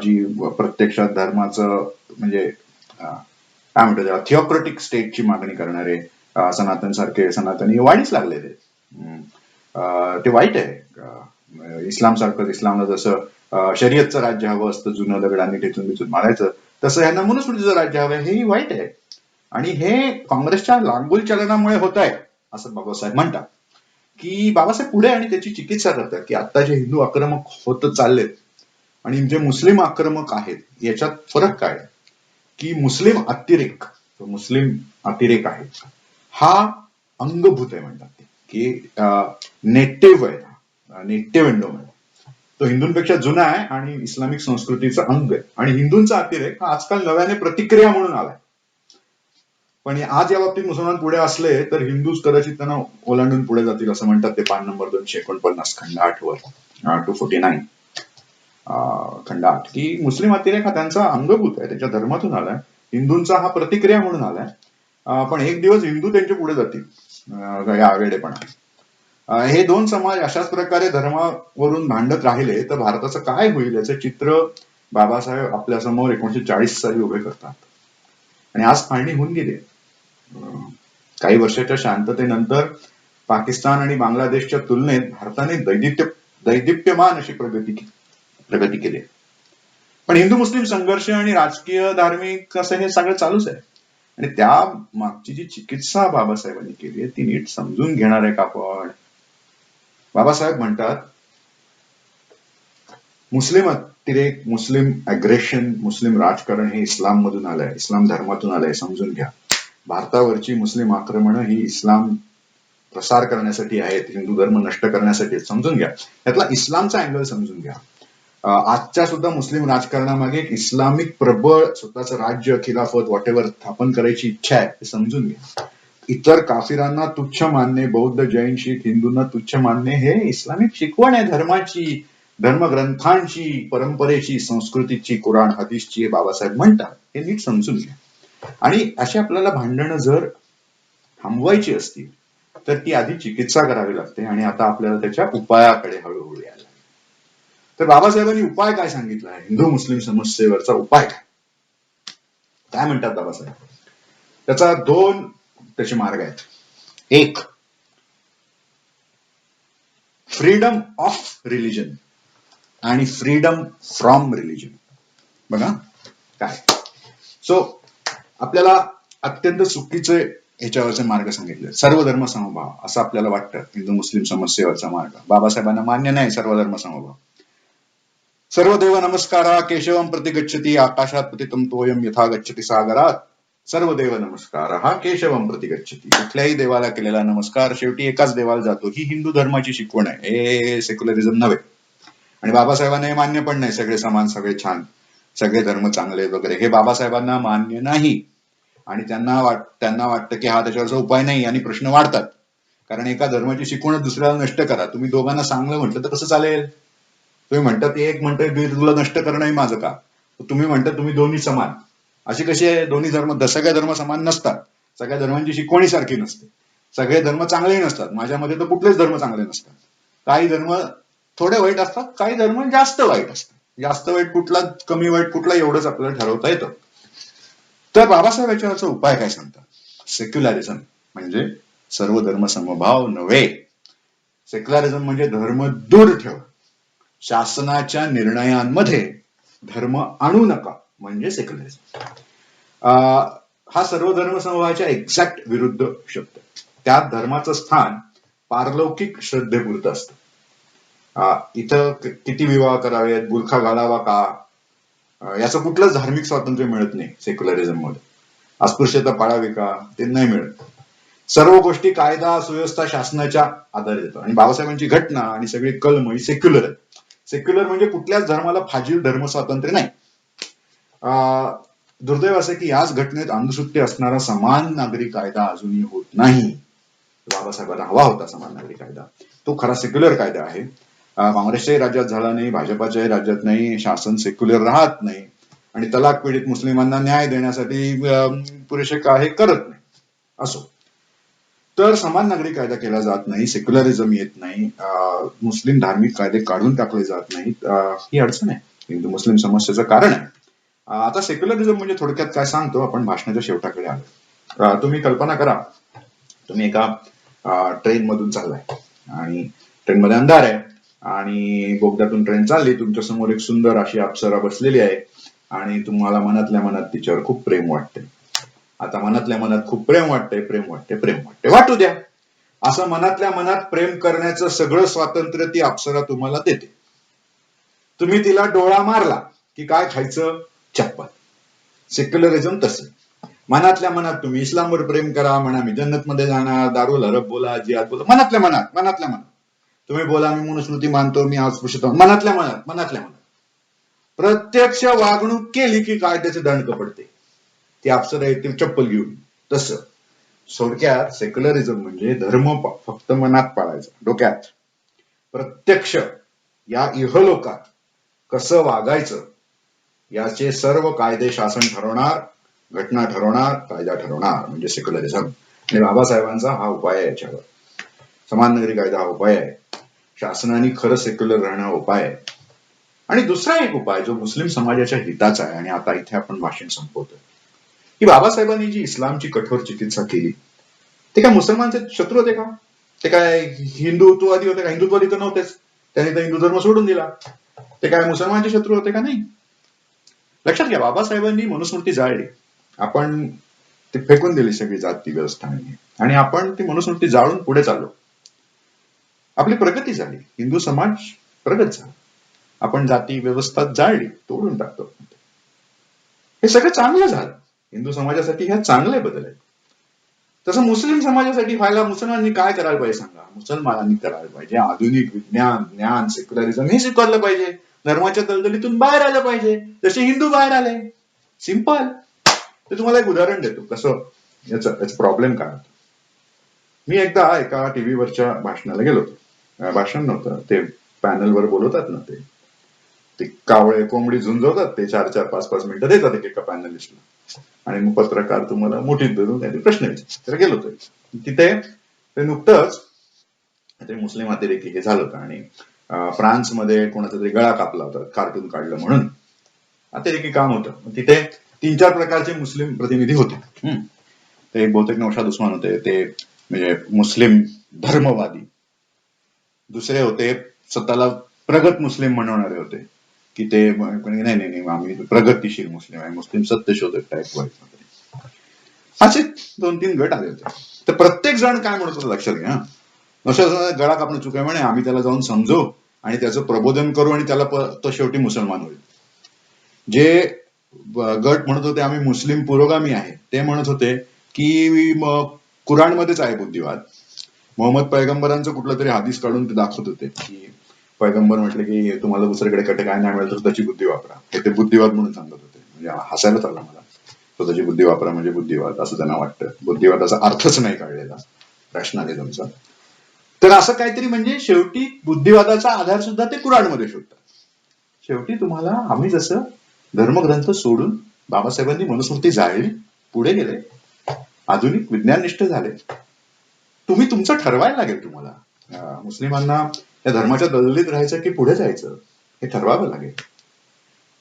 जी प्रत्यक्षात धर्माचं म्हणजे काय म्हणतात त्याला थिओक्रेटिक स्टेटची मागणी करणारे सनातन सारखे सनातनी वाढीस लागलेले ते वाईट आहे. इस्लाम सारखं इस्लामला जसं शर्यतचं राज्य हवं असतं, जुनं दगडांनी ठेचून बिचून मारायचं, तसं यांना मनुस्मृतीचं राज्य हवं हेही वाईट आहे. आणि हे काँग्रेसच्या लांगुल चलनामुळे होत आहे असं बाबासाहेब म्हणतात. की बाबासाहेब पुढे आणि त्याची चिकित्सा करतात की आता जे हिंदू आक्रमक होत चाललेत आणि जे मुस्लिम आक्रमक आहेत याच्यात फरक काय, की मुस्लिम अतिरेक आहे हा अंगभूत आहे म्हणतात ते, की नेटिव्ह आहे, नेटिव्ह इंडो तो हिंदूंपेक्षा जुना आहे आणि इस्लामिक संस्कृतीचा अंग आहे. आणि हिंदूंचा अतिरेक हा आजकाल नव्याने प्रतिक्रिया म्हणून आलाय. पण आज या बाबतीत मुसलमान पुढे असले तर हिंदूच कदाचित त्यांना ओलांडून पुढे जातील असं म्हणतात ते पान नंबर 249 खंड 8 वर 249 खंड 8, की मुस्लिम अतिरेक हा त्यांचा अंगभूत आहे, त्याच्या धर्मातून आलाय. हिंदूंचा हा प्रतिक्रिया म्हणून आलाय. पण एक दिवस हिंदू त्यांच्या पुढे जातील या आवेडेपणा. हे दोन समाज अशाच प्रकारे धर्मावरून भांडत राहिले तर भारताचं काय होईल याचं चित्र बाबासाहेब आपल्या समोर 1940 साली उभे करतात. आणि आज फाळणी होऊन गेली. काही वर्षाच्या शांततेनंतर पाकिस्तान आणि बांगलादेशच्या तुलनेत भारताने दैदिप्यमान अशी प्रगती केली. पण हिंदू मुस्लिम संघर्ष आणि राजकीय धार्मिक असं हे सगळं चालूच आहे. आणि त्या मागची जी चिकित्सा बाबासाहेबांनी केली आहे ती नीट समजून घेणार आहे का आपण. बाबासाहेब म्हणतात मुस्लिम अतिरेक, मुस्लिम अग्रेशन, मुस्लिम राजकारण हे इस्लाम मधून आलंय, इस्लाम धर्मातून आलंय, समजून घ्या. भारतावरची मुस्लिम आक्रमणं ही इस्लाम प्रसार करण्यासाठी आहेत, हिंदू धर्म नष्ट करण्यासाठी, समजून घ्या. यातला इस्लामचा अँगल समजून घ्या. आजच्या सुद्धा मुस्लिम राजकारणामागे एक इस्लामिक प्रबळ स्वतःचं राज्य, खिलाफत, व्हॉटेवर स्थापन करायची इच्छा आहे हे समजून घ्या. इतर काफिरांना तुच्छ मानणे, बौद्ध, जैन, शीख, हिंदूंना तुच्छ मानणे हे इस्लामिक शिकवण आहे धर्माची, धर्मग्रंथांची, परंपरेची, संस्कृतीची, कुराण हदीसची बाबासाहेब म्हणतात. हे नीट समजून घ्या. आणि अशी आपल्याला भांडणं जर थांबवायची असतील तर ती आधी चिकित्सा करावी लागते आणि आता आपल्याला त्याच्या उपायाकडे हळूहळू यायला. तर बाबासाहेबांनी उपाय काय सांगितला आहे, हिंदू मुस्लिम समस्येवरचा उपाय काय म्हणतात बाबासाहेब. त्याचा दोन त्याचे मार्ग आहेत. एक, फ्रीडम ऑफ रिलिजन आणि फ्रीडम फ्रॉम रिलिजन. बघा काय. सो आपल्याला अत्यंत चुकीचे ह्याच्यावरचे मार्ग सांगितले. सर्व धर्म समभाव असं आपल्याला वाटतं हिंदू मुस्लिम समस्येवरचा मार्ग. बाबासाहेबांना मान्य नाही सर्व धर्म समभाव. सर्व देव नमस्कारा केशवम प्रति गच्छति आकाशात पतितम तोयम यथा गच्छति सागरात. सर्व देव नमस्कार हा केशवम प्रति गच्छति. कुठल्याही देवाला केलेला नमस्कार शेवटी एकाच देवाला जातो. ही हिंदू धर्माची शिकवण आहे, हे सेक्युलरिझम नव्हे. आणि बाबासाहेबांना हे मान्य पण नाही सगळे समान, सगळे छान, सगळे धर्म चांगले वगैरे, हे बाबासाहेबांना मान्य नाही. आणि त्यांना वाटतं की हा त्याच्यावरचा उपाय नाही आणि प्रश्न वाढतात. कारण एका धर्माची शिकवण दुसऱ्याला नष्ट करा. तुम्ही दोघांना चांगलं म्हटलं तर कसं चालेल. तुम्ही म्हणतात एक म्हणतोय तुला नष्ट करणं माझं का, तुम्ही म्हणता तुम्ही दोन्ही समान. अशी कशी आहे, दोन्ही धर्म, सगळे धर्म समान नसतात, सगळ्या धर्मांची शिकवणी सारखी नसते, सगळे धर्म चांगलेही नसतात. माझ्या मते तर कुठलेच धर्म चांगले नसतात. काही धर्म थोडे वाईट असतात, काही धर्म जास्त वाईट असतात. जास्त वाईट कुठला, कमी वाईट कुठला, एवढंच आपल्याला ठरवता येतं. तर बाबासाहेब याच्यावरचा उपाय काय सांगतात. सेक्युलरिझम म्हणजे सर्व धर्म समभाव नव्हे. सेक्युलरिझम म्हणजे धर्म दूर ठेवा, शासनाच्या निर्णयांमध्ये धर्म आणू नका, म्हणजे सेक्युलरिझम. हा सर्व धर्म समभावाच्या एक्झॅक्ट विरुद्ध शब्द. त्यात धर्माचं स्थान पारलौकिक श्रद्धेपुरतं असतं. इथं किती विवाह करावेत, बुरखा घालावा का, याचं कुठलंच धार्मिक स्वातंत्र्य मिळत नाही सेक्युलरिझम मध्ये. अस्पृश्यता पाळावी का, ते नाही मिळत. सर्व गोष्टी कायदा सुव्यवस्था शासनाच्या आधारे येतात. आणि बाबासाहेबांची घटना आणि सगळी कलम ही सेक्युलर आहे. सेक्युलर म्हणजे कुठल्याच धर्माला फाजील धर्म स्वातंत्र्य नाही. दुर्दैव असं की याच घटनेत अंधश्रुती असणारा समान नागरी कायदा अजूनही होत नाही. बाबासाहेबांना हवा होता समान नागरी कायदा, तो खरा सेक्युलर कायदा आहे. काँग्रेसच्याही राज्यात झाला नाही, भाजपाच्याही राज्यात नाही, शासन सेक्युलर राहत नाही आणि तलाक पीडित मुस्लिमांना न्याय देण्यासाठी पुरेसे काही करत नाही. असो, तर समान नागरी कायदा केला जात नाही, सेक्युलरिझम येत नाही, मुस्लिम धार्मिक कायदे काढून टाकले जात नाहीत, ही अडचण आहे, हिंदू मुस्लिम समस्येचं कारण आहे. आता सेक्युलरिझम म्हणजे थोडक्यात काय सांगतो, आपण भाषणाच्या शेवटाकडे आलो. तुम्ही कल्पना करा, तुम्ही एका ट्रेन मधून चाललाय आणि ट्रेन मध्ये अंधार आहे आणि बोगद्यातून ट्रेन चालली, तुमच्या समोर एक सुंदर अशी अप्सरा बसलेली आहे आणि तुम्हाला मनातल्या मनात तिच्यावर खूप प्रेम वाटते. आता मनातल्या मनात खूप प्रेम वाटते, प्रेम वाटते, प्रेम वाटते, वाटू द्या. असं मनातल्या मनात प्रेम करण्याचं सगळं स्वातंत्र्य ती अप्सरा तुम्हाला देते. तुम्ही तिला डोळा मारला की काय खायचं? चप्पल. सेक्युलरिझम तसं. मनातल्या मनात तुम्ही इस्लामवर प्रेम करा, म्हणा मी जन्नत मध्ये जाणार, दारुल हरब बोला, जिहाद बोला, मनातल्या मनात, मनातल्या मनात तुम्ही बोला मी मनुस्मृती मानतो, मी अस्पृश्यता, मनातल्या मनात, मनातल्या मनात. प्रत्यक्ष वागणूक केली की काय त्याचे दंड पडते. ती अप्सरा येते चप्पल घेऊन. तसं थोडक्यात सेक्युलरिझम म्हणजे धर्म फक्त मनात पाळायचा, डोक्यात. प्रत्यक्ष या इहलोकात कसं वागायचं याचे सर्व कायदे शासन ठरवणार, घटना ठरवणार, कायदा ठरवणार, म्हणजे सेक्युलरिझम. आणि बाबासाहेबांचा हा उपाय आहे याच्यावर. समान नागरी कायदा हा उपाय आहे, शासनाने खरं सेक्युलर राहणं हा उपाय आहे. आणि दुसरा एक उपाय जो मुस्लिम समाजाच्या हिताचा आहे, आणि आता इथे आपण भाषण संपवतोय, की बाबासाहेबांनी जी इस्लामची कठोर चिकित्सा केली, ते काय मुसलमानचे शत्रू होते का? ते काय हिंदुत्ववादी होते का? हिंदुत्ववादी तर नव्हतेच, त्यांनी तर हिंदू धर्म सोडून दिला. ते काय मुसलमानचे शत्रू होते का? नाही. लक्षात घ्या, बाबासाहेबांनी मनुस्मृती जाळली, आपण ती फेकून दिली सगळी जाती व्यवस्था, आणि आपण ती मनुस्मृती जाळून पुढे चाललो. आपली प्रगती झाली, हिंदू समाज प्रगत झाला. आपण जाती व्यवस्था जाळली, तोडून टाकतो. हे सगळं चांगलं झालं, हिंदू समाजासाठी ह्या चांगले बदल आहेत. तसं मुस्लिम समाजासाठी व्हायला मुसलमानांनी काय करायला पाहिजे सांगा? मुसलमानांनी करायला पाहिजे आधुनिक विज्ञान, ज्ञान, सेक्युलरिझम हे स्वीकारलं पाहिजे. धर्माच्या दलदलीतून बाहेर आलं पाहिजे, जसे हिंदू बाहेर आले. सिंपल. ते तुम्हाला एक उदाहरण देतो कसं याचा प्रॉब्लेम काय होतो. मी एकदा एका टीव्हीवरच्या भाषणाला गेलो होतो. भाषण नव्हतं, ते पॅनलवर बोलवतात ना, ते कावळे कोंबडी झुंजवतात, ते 4-4, 5-5 मिनिटं देतात एका पॅनलिस्टला, आणि मग पत्रकार तुम्हाला मोठीत धरून काहीतरी प्रश्न विचारतात. तर गेलो होतो तिथे. ते नुकतंच ते मुस्लिम अतिरेकी हे झालं होतं आणि फ्रान्समध्ये कोणाचा तरी गळा कापला होता, कार्टून काढलं म्हणून. अतिरेकी काम होतं. तिथे 3-4 प्रकारचे मुस्लिम प्रतिनिधी होते. ते बहुतेक नौशाद उस्मान होते, ते म्हणजे मुस्लिम धर्मवादी. दुसरे होते स्वतःला प्रगत मुस्लिम म्हणवणारे होते, की ते नाही नाही नाही आम्ही प्रगतीशील मुस्लिम आहे, मुस्लिम सत्यशोधक टाईप व्हायचं. असे 2-3 गट आले होते. तर प्रत्येक जण काय म्हणत होता लक्षात घ्या, गळा कापणं चुक आहे म्हणे, आम्ही त्याला जाऊन समजू आणि त्याचं प्रबोधन करू आणि त्याला तो शेवटी मुसलमान होईल. जे गट म्हणत होते आम्ही मुस्लिम पुरोगामी आहे, ते म्हणत होते की कुराणमध्येच आहे बुद्धिवाद. मोहम्मद पैगंबरांचं कुठलं तरी हदीस काढून ते दाखवत होते की पैगंबर म्हटले की तुम्हाला दुसरीकडे कटे काय नाही मिळेल तर स्वतःची बुद्धी वापरा, हे ते बुद्धिवाद म्हणून सांगत होते. म्हणजे हसायला चाललं मला. स्वतःची बुद्धी वापरा म्हणजे बुद्धिवाद असं त्यांना वाटतं. बुद्धिवादाचा अर्थच नाही काढलेला रॅशनॅलिझमचा. तर असं काहीतरी, म्हणजे शेवटी बुद्धिवादाचा आधार सुद्धा ते कुराणमध्ये शोधतात. शेवटी तुम्हाला आम्ही जसं धर्मग्रंथ सोडून बाबासाहेबांनी मनुस्मृती जाळली, पुढे गेले, आधुनिक विज्ञाननिष्ठ झाले. तुम्ही तुमचं ठरवायला लागेल. तुम्हाला मुस्लिमांना या धर्माच्या दलदलीत राहायचं की पुढे जायचं हे ठरवावं लागेल.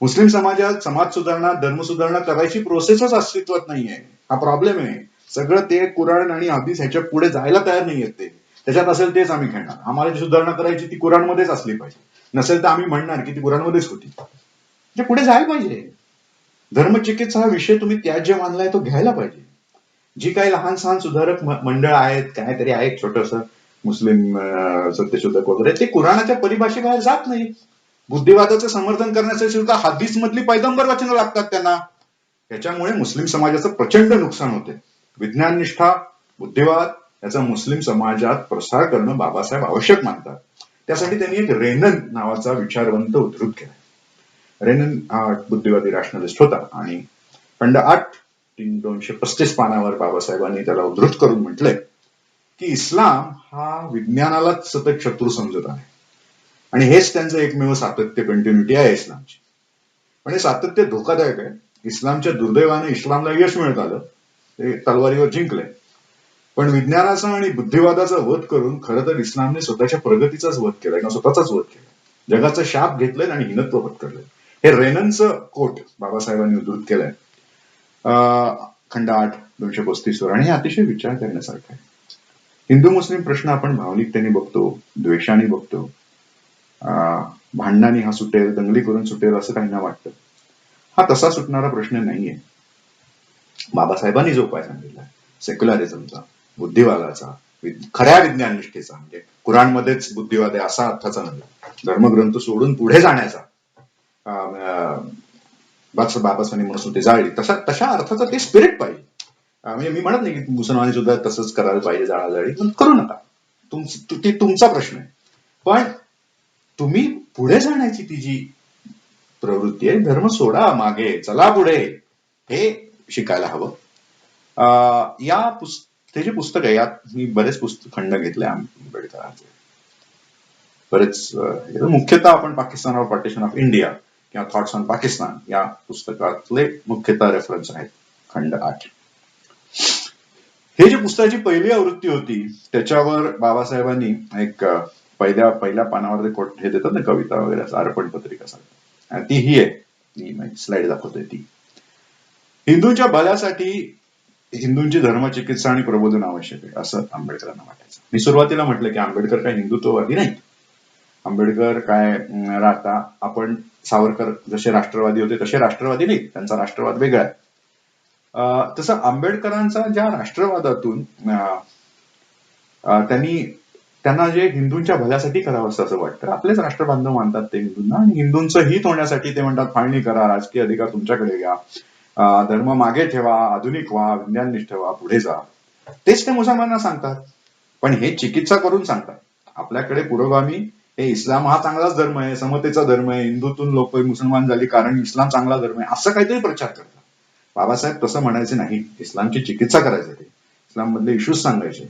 मुस्लिम समाजात समाज सुधारणा, धर्म सुधारणा करायची प्रोसेसच अस्तित्वात नाहीये. हा प्रॉब्लेम आहे. सगळं ते कुराण आणि हदीस ह्याच्या पुढे जायला तयार नाहीयेत. ते त्याच्यात असेल तेच आम्ही खेळणार. आम्हाला जी सुधारणा करायची ती कुराणमध्येच असली पाहिजे, नसेल तर आम्ही म्हणणार की ती कुराणमध्येच होती. म्हणजे पुढे जायला पाहिजे. धर्मचिकित्सा हा विषय तुम्ही त्याज्य मानलाय तो घ्यायला पाहिजे. जी काही लहान सहान सुधारक मंडळ आहेत, काहीतरी आहेत छोटस मुस्लिम सत्यशोधक वगैरे, ते कुराणाच्या परिभाषेबाहेर जात नाही. बुद्धिवादाचं समर्थन करण्यासाठी सुद्धा हदीस मधली पैगंबर वचनं लागतात त्यांना. त्याच्यामुळे मुस्लिम समाजाचं प्रचंड नुकसान होते. विज्ञाननिष्ठा, बुद्धिवाद याचा मुस्लिम समाजात प्रसार करणं बाबासाहेब आवश्यक मानतात. त्यासाठी त्यांनी एक रेनन नावाचा विचारवंत उद्धृत केला. रेनन हा बुद्धिवादी रॅशनलिस्ट होता आणि खंड 8 235 पानावर बाबासाहेबांनी त्याला उद्धृत करून म्हटलंय की इस्लाम हा विज्ञानालाच सतत शत्रू समजत आहे आणि हेच त्यांचं एकमेव सातत्य कंटिन्युटी आहे इस्लामची. पण हे सातत्य धोकादायक आहे. इस्लामच्या दुर्दैवाने इस्लामला यश मिळत आलं, ते तलवारीवर जिंकले, पण विज्ञानाचा आणि बुद्धिवादाचा वध करून खरं तर इस्लामने स्वतःच्या प्रगतीचाच वध केलाय किंवा स्वतःचाच वध केलाय. जगाचा शाप घेतलंय आणि हिनत्व पत्करलंय. हे रेननचं कोट बाबासाहेबांनी उद्धृत केलंय खंड 8 235 वर, आणि हे अतिशय विचार करण्यासारखं आहे. हिंदू मुस्लिम प्रश्न आपण भावनिकतेने बघतो, द्वेषाने बघतो, भांडणाने हा सुटेल, दंगली करून सुटेल असं काहींना वाटतं. हा तसा सुटणारा प्रश्न नाहीये. बाबासाहेबांनी जो उपाय सांगितला सेक्युलरिझमचा, बुद्धिवादाचा, खऱ्या विज्ञान निष्ठेचा, म्हणजे कुराणमध्येच बुद्धिवाद आहे असा अर्थाचा नव्हे, धर्मग्रंथ सोडून पुढे जाण्याचा, बाबासाहेबांनी म्हणून ते जाळली तशा अर्थाचं ते स्पिरिट पाहिजे. म्हणजे मी म्हणत नाही की मुसलमानी सुद्धा तसंच करायला पाहिजे, जाळाजाळी, पण करू नका, ते तुमचा प्रश्न आहे. पण तुम्ही पुढे जाण्याची ती जी प्रवृत्ती आहे, धर्म सोडा मागे, चला पुढे, हे शिकायला हवं. ते जे पुस्तक आहे, यात मी बरेच खंड घेतले आंबेडकरांचे, बरेच. मुख्यतः आपण Pakistan of partition of India किंवा थॉट्स ऑन पाकिस्तान या पुस्तकातले मुख्यतः रेफरन्स आहेत. खंड 8 हे जे पुस्तकाची पहिली आवृत्ती होती त्याच्यावर बाबासाहेबांनी एक पहिल्या पानावर हे देतात ना, कविता वगैरे, अर्पण पत्रिका सारखं, ती ही आहे, मी स्लाइड दाखवतोय ती. हिंदूंच्या भल्यासाठी हिंदूंची धर्मचिकित्सा आणि प्रबोधन आवश्यक आहे असं आंबेडकरांना वाटायचं. मी सुरुवातीला म्हटलं की आंबेडकर काय हिंदुत्ववादी नाही. आंबेडकर काय आता आपण सावरकर जसे राष्ट्रवादी होते तसे राष्ट्रवादी नाही, त्यांचा राष्ट्रवाद वेगळा आहे. तसं आंबेडकरांचा ज्या राष्ट्रवादातून त्यांना जे हिंदूंच्या भल्यासाठी करावं असं वाटतं, आपलेच राष्ट्रबांधव मानतात ते हिंदूंना, आणि हिंदूंचं हित होण्यासाठी ते म्हणतात फाळणी करा, राजकीय अधिकार तुमच्याकडे घ्या, धर्म मागे ठेवा, आधुनिक व्हा, विज्ञाननिष्ठ व्हा, पुढे जा. तेच ते मुसलमानांना सांगतात, पण हे चिकित्सा करून सांगतात. आपल्याकडे पुरोगामी हे इस्लाम हा चांगलाच धर्म आहे, समतेचा धर्म आहे, हिंदूतून लोक मुसलमान झाली कारण इस्लाम चांगला धर्म आहे असं काहीतरी प्रचार करतात. बाबासाहेब तसं म्हणायचे नाही, इस्लामची चिकित्सा करायची, इस्लाम मधले इश्यूज सांगायचे.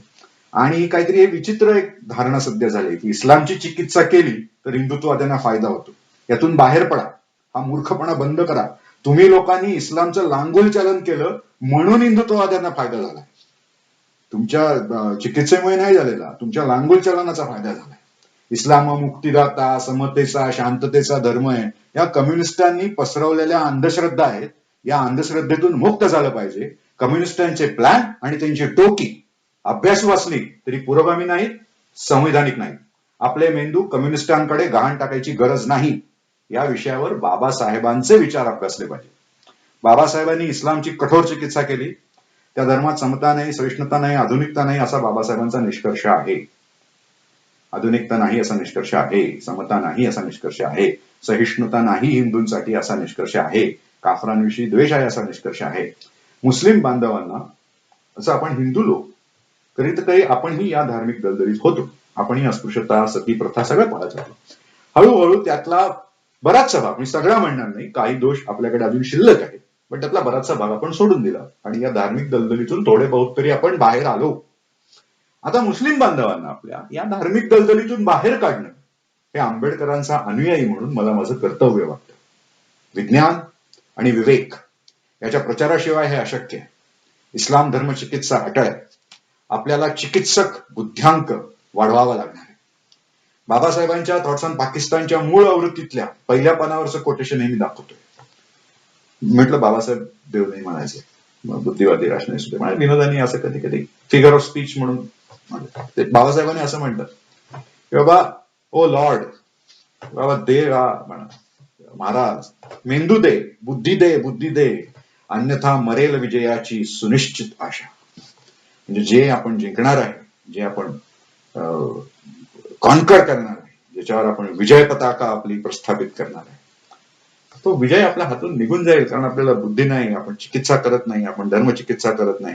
आणि काहीतरी हे विचित्र एक धारणा सध्या झाली की इस्लामची चिकित्सा केली तर हिंदुत्ववाद्यांना फायदा होतो. यातून बाहेर पडा, हा मूर्खपणा बंद करा. तुम्ही लोकांनी इस्लामचं लांगुल चलन केलं म्हणून हिंदुत्ववाद्यांना फायदा झाला, तुमच्या चिकित्सेमुळे नाही झालेला, तुमच्या लांगुल चलनाचा फायदा झाला. इस्लाम मुक्तिदाता, समतेचा, शांततेचा धर्म आहे, या कम्युनिस्टांनी पसरवलेल्या अंधश्रद्धा आहेत. या अंधश्रद्धेतून मुक्त झालं पाहिजे. कम्युनिस्टांचे प्लॅन आणि त्यांची टोकी अभ्यासू असली तरी पुरोगामी नाहीत, संविधानिक नाहीत. आपले मेंदू कम्युनिस्टांकडे गहाण टाकायची गरज नाही. या विषयावर बाबासाहेबांचे विचार अभ्यासले पाहिजे. बाबासाहेबांनी इस्लामची कठोर चिकित्सा केली. त्या धर्मात समता नाही, सहिष्णुता नाही, आधुनिकता नाही असा बाबासाहेबांचा निष्कर्ष आहे. आधुनिकता नाही असा निष्कर्ष आहे, समता नाही असा निष्कर्ष आहे, सहिष्णुता नाही हिंदूंसाठी असा निष्कर्ष आहे, काफरांविषयी द्वेष आहे असा निष्कर्ष आहे. मुस्लिम बांधवांना, असं आपण हिंदू लोक करीत काही आपणही या धार्मिक दलदलीत होतो. आपणही अस्पृश्यता, सती प्रथा सगळं पाळत होतो. हळूहळू त्यातला बराचसा भाग, मी सगळा म्हणणार नाही, काही दोष आपल्याकडे अजून शिल्लक आहेत, पण त्यातला बराचसा भाग आपण सोडून दिला आणि या धार्मिक दलदलीतून थोडे बहुत तरी आपण बाहेर आलो. आता मुस्लिम बांधवांना आपल्या या धार्मिक दलदलीतून बाहेर काढणं हे आंबेडकरांचा अनुयायी म्हणून मला माझं कर्तव्य वाटतं. विज्ञान आणि विवेक याच्या प्रचाराशिवाय हे अशक्य आहे. इस्लाम धर्म चिकित्सा अटळ आहे. आपल्याला चिकित्सक बुद्ध्यांक वाढवावा लागणार आहे. बाबासाहेबांच्या थॉट्स ऑन पाकिस्तानच्या मूळ आवृत्तीतल्या पहिल्या पानावरचं कोटेशन हे मी दाखवतोय. म्हटलं बाबासाहेब देव नाही म्हणायचे, बुद्धिवादी राष्ट्रनिष्ठ होते, म्हणजे विनोदानी असं कधी कधी फिगर ऑफ स्पीच म्हणून बाबासाहेबांनी असं म्हणतात की बाबा, ओ लॉर्ड, बाबा दे महाराज, मेंदू दे, बुद्धी दे, अन्यथा मरेल विजयाची सुनिश्चित आशा. म्हणजे जे आपण जिंकणार आहे, जे आपण कॉन्कर करणार आहे, ज्याच्यावर आपण विजय पताका आपली प्रस्थापित करणार आहे, तो विजय आपल्या हातून निघून जाईल, कारण आपल्याला बुद्धी नाही, आपण चिकित्सा करत नाही, आपण धर्मचिकित्सा करत नाही.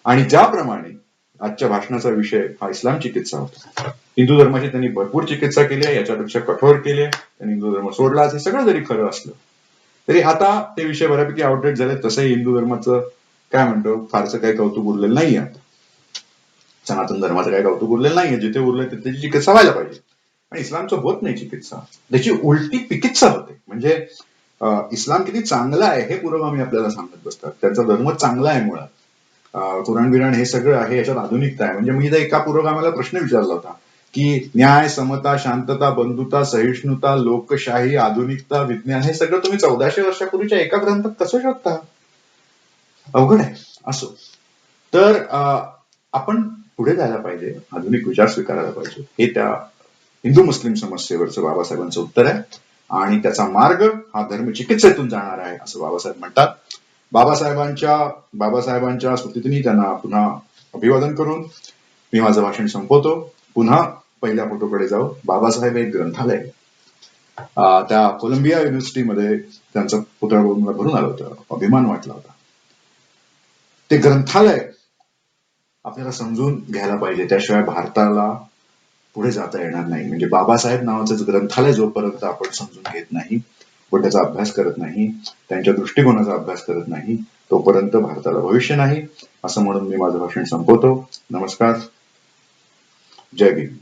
आणि ज्याप्रमाणे आजच्या भाषणाचा विषय हा इस्लाम चिकित्सा होता, हिंदू धर्माची त्यांनी भरपूर चिकित्सा केली आहे, याच्यापेक्षा कठोर केली आहे, त्यांनी हिंदू धर्म सोडला, हे सगळं जरी खरं असलं तरी आता ते विषय बऱ्यापैकी आउटडेट झाले. तसंही हिंदू धर्माचं काय म्हणतो फारसं काही कौतुक उरलेलं नाहीये आता. सनातन धर्माचं काही कौतुक उरलेलं नाहीये. जिथे उरलंय तिथे त्याची चिकित्सा व्हायला पाहिजे. आणि इस्लामचं होत नाही चिकित्सा, त्याची उलटी चिकित्सा होते. म्हणजे इस्लाम किती चांगला आहे हे पुरोगामी आपल्याला सांगत बसतात. त्यांचा धर्म चांगला आहे मुळात. कुराण बिराण हे सगळं आहे, याच्यात आधुनिकता आहे. म्हणजे मी तर एका पुरोगामाला प्रश्न विचारला होता की न्याय, समता, शांतता, बंधुता, सहिष्णुता, लोकशाही, आधुनिकता, विज्ञान हे सगळं तुम्ही 1400 वर्षापूर्वीच्या एका ग्रंथात कसं शोधता? अवघड आहे. असो. तर आपण पुढे जायला पाहिजे, आधुनिक विचार स्वीकारायला पाहिजे, हे त्या हिंदू मुस्लिम समस्येवरचं बाबासाहेबांचं उत्तर आहे. आणि त्याचा मार्ग हा धर्मचिकित्सेतून जाणार आहे असं बाबासाहेब म्हणतात. बाबासाहेबांच्या स्मृतीतनी त्यांना पुन्हा अभिवादन करून मी माझं भाषण संपवतो. पुन्हा पहिल्या फोटोकडे जाऊ. बाबासाहेब एक ग्रंथालय, त्या कोलंबिया युनिव्हर्सिटीमध्ये त्यांचा पुतळा बघून मला भरून आलं होतं, अभिमान वाटला होता. ते ग्रंथालय आपल्याला समजून घ्यायला पाहिजे, त्याशिवाय भारताला पुढे जाता येणार नाही. म्हणजे बाबासाहेब नावाचं ग्रंथालय जोपर्यंत आपण समजून घेत नाही, पण त्याचा अभ्यास करत नाही, त्यांच्या दृष्टिकोनाचा अभ्यास करत नाही, तोपर्यंत भारताला भविष्य नाही. असं म्हणून मी माझं भाषण संपवतो. नमस्कार. जय भीम.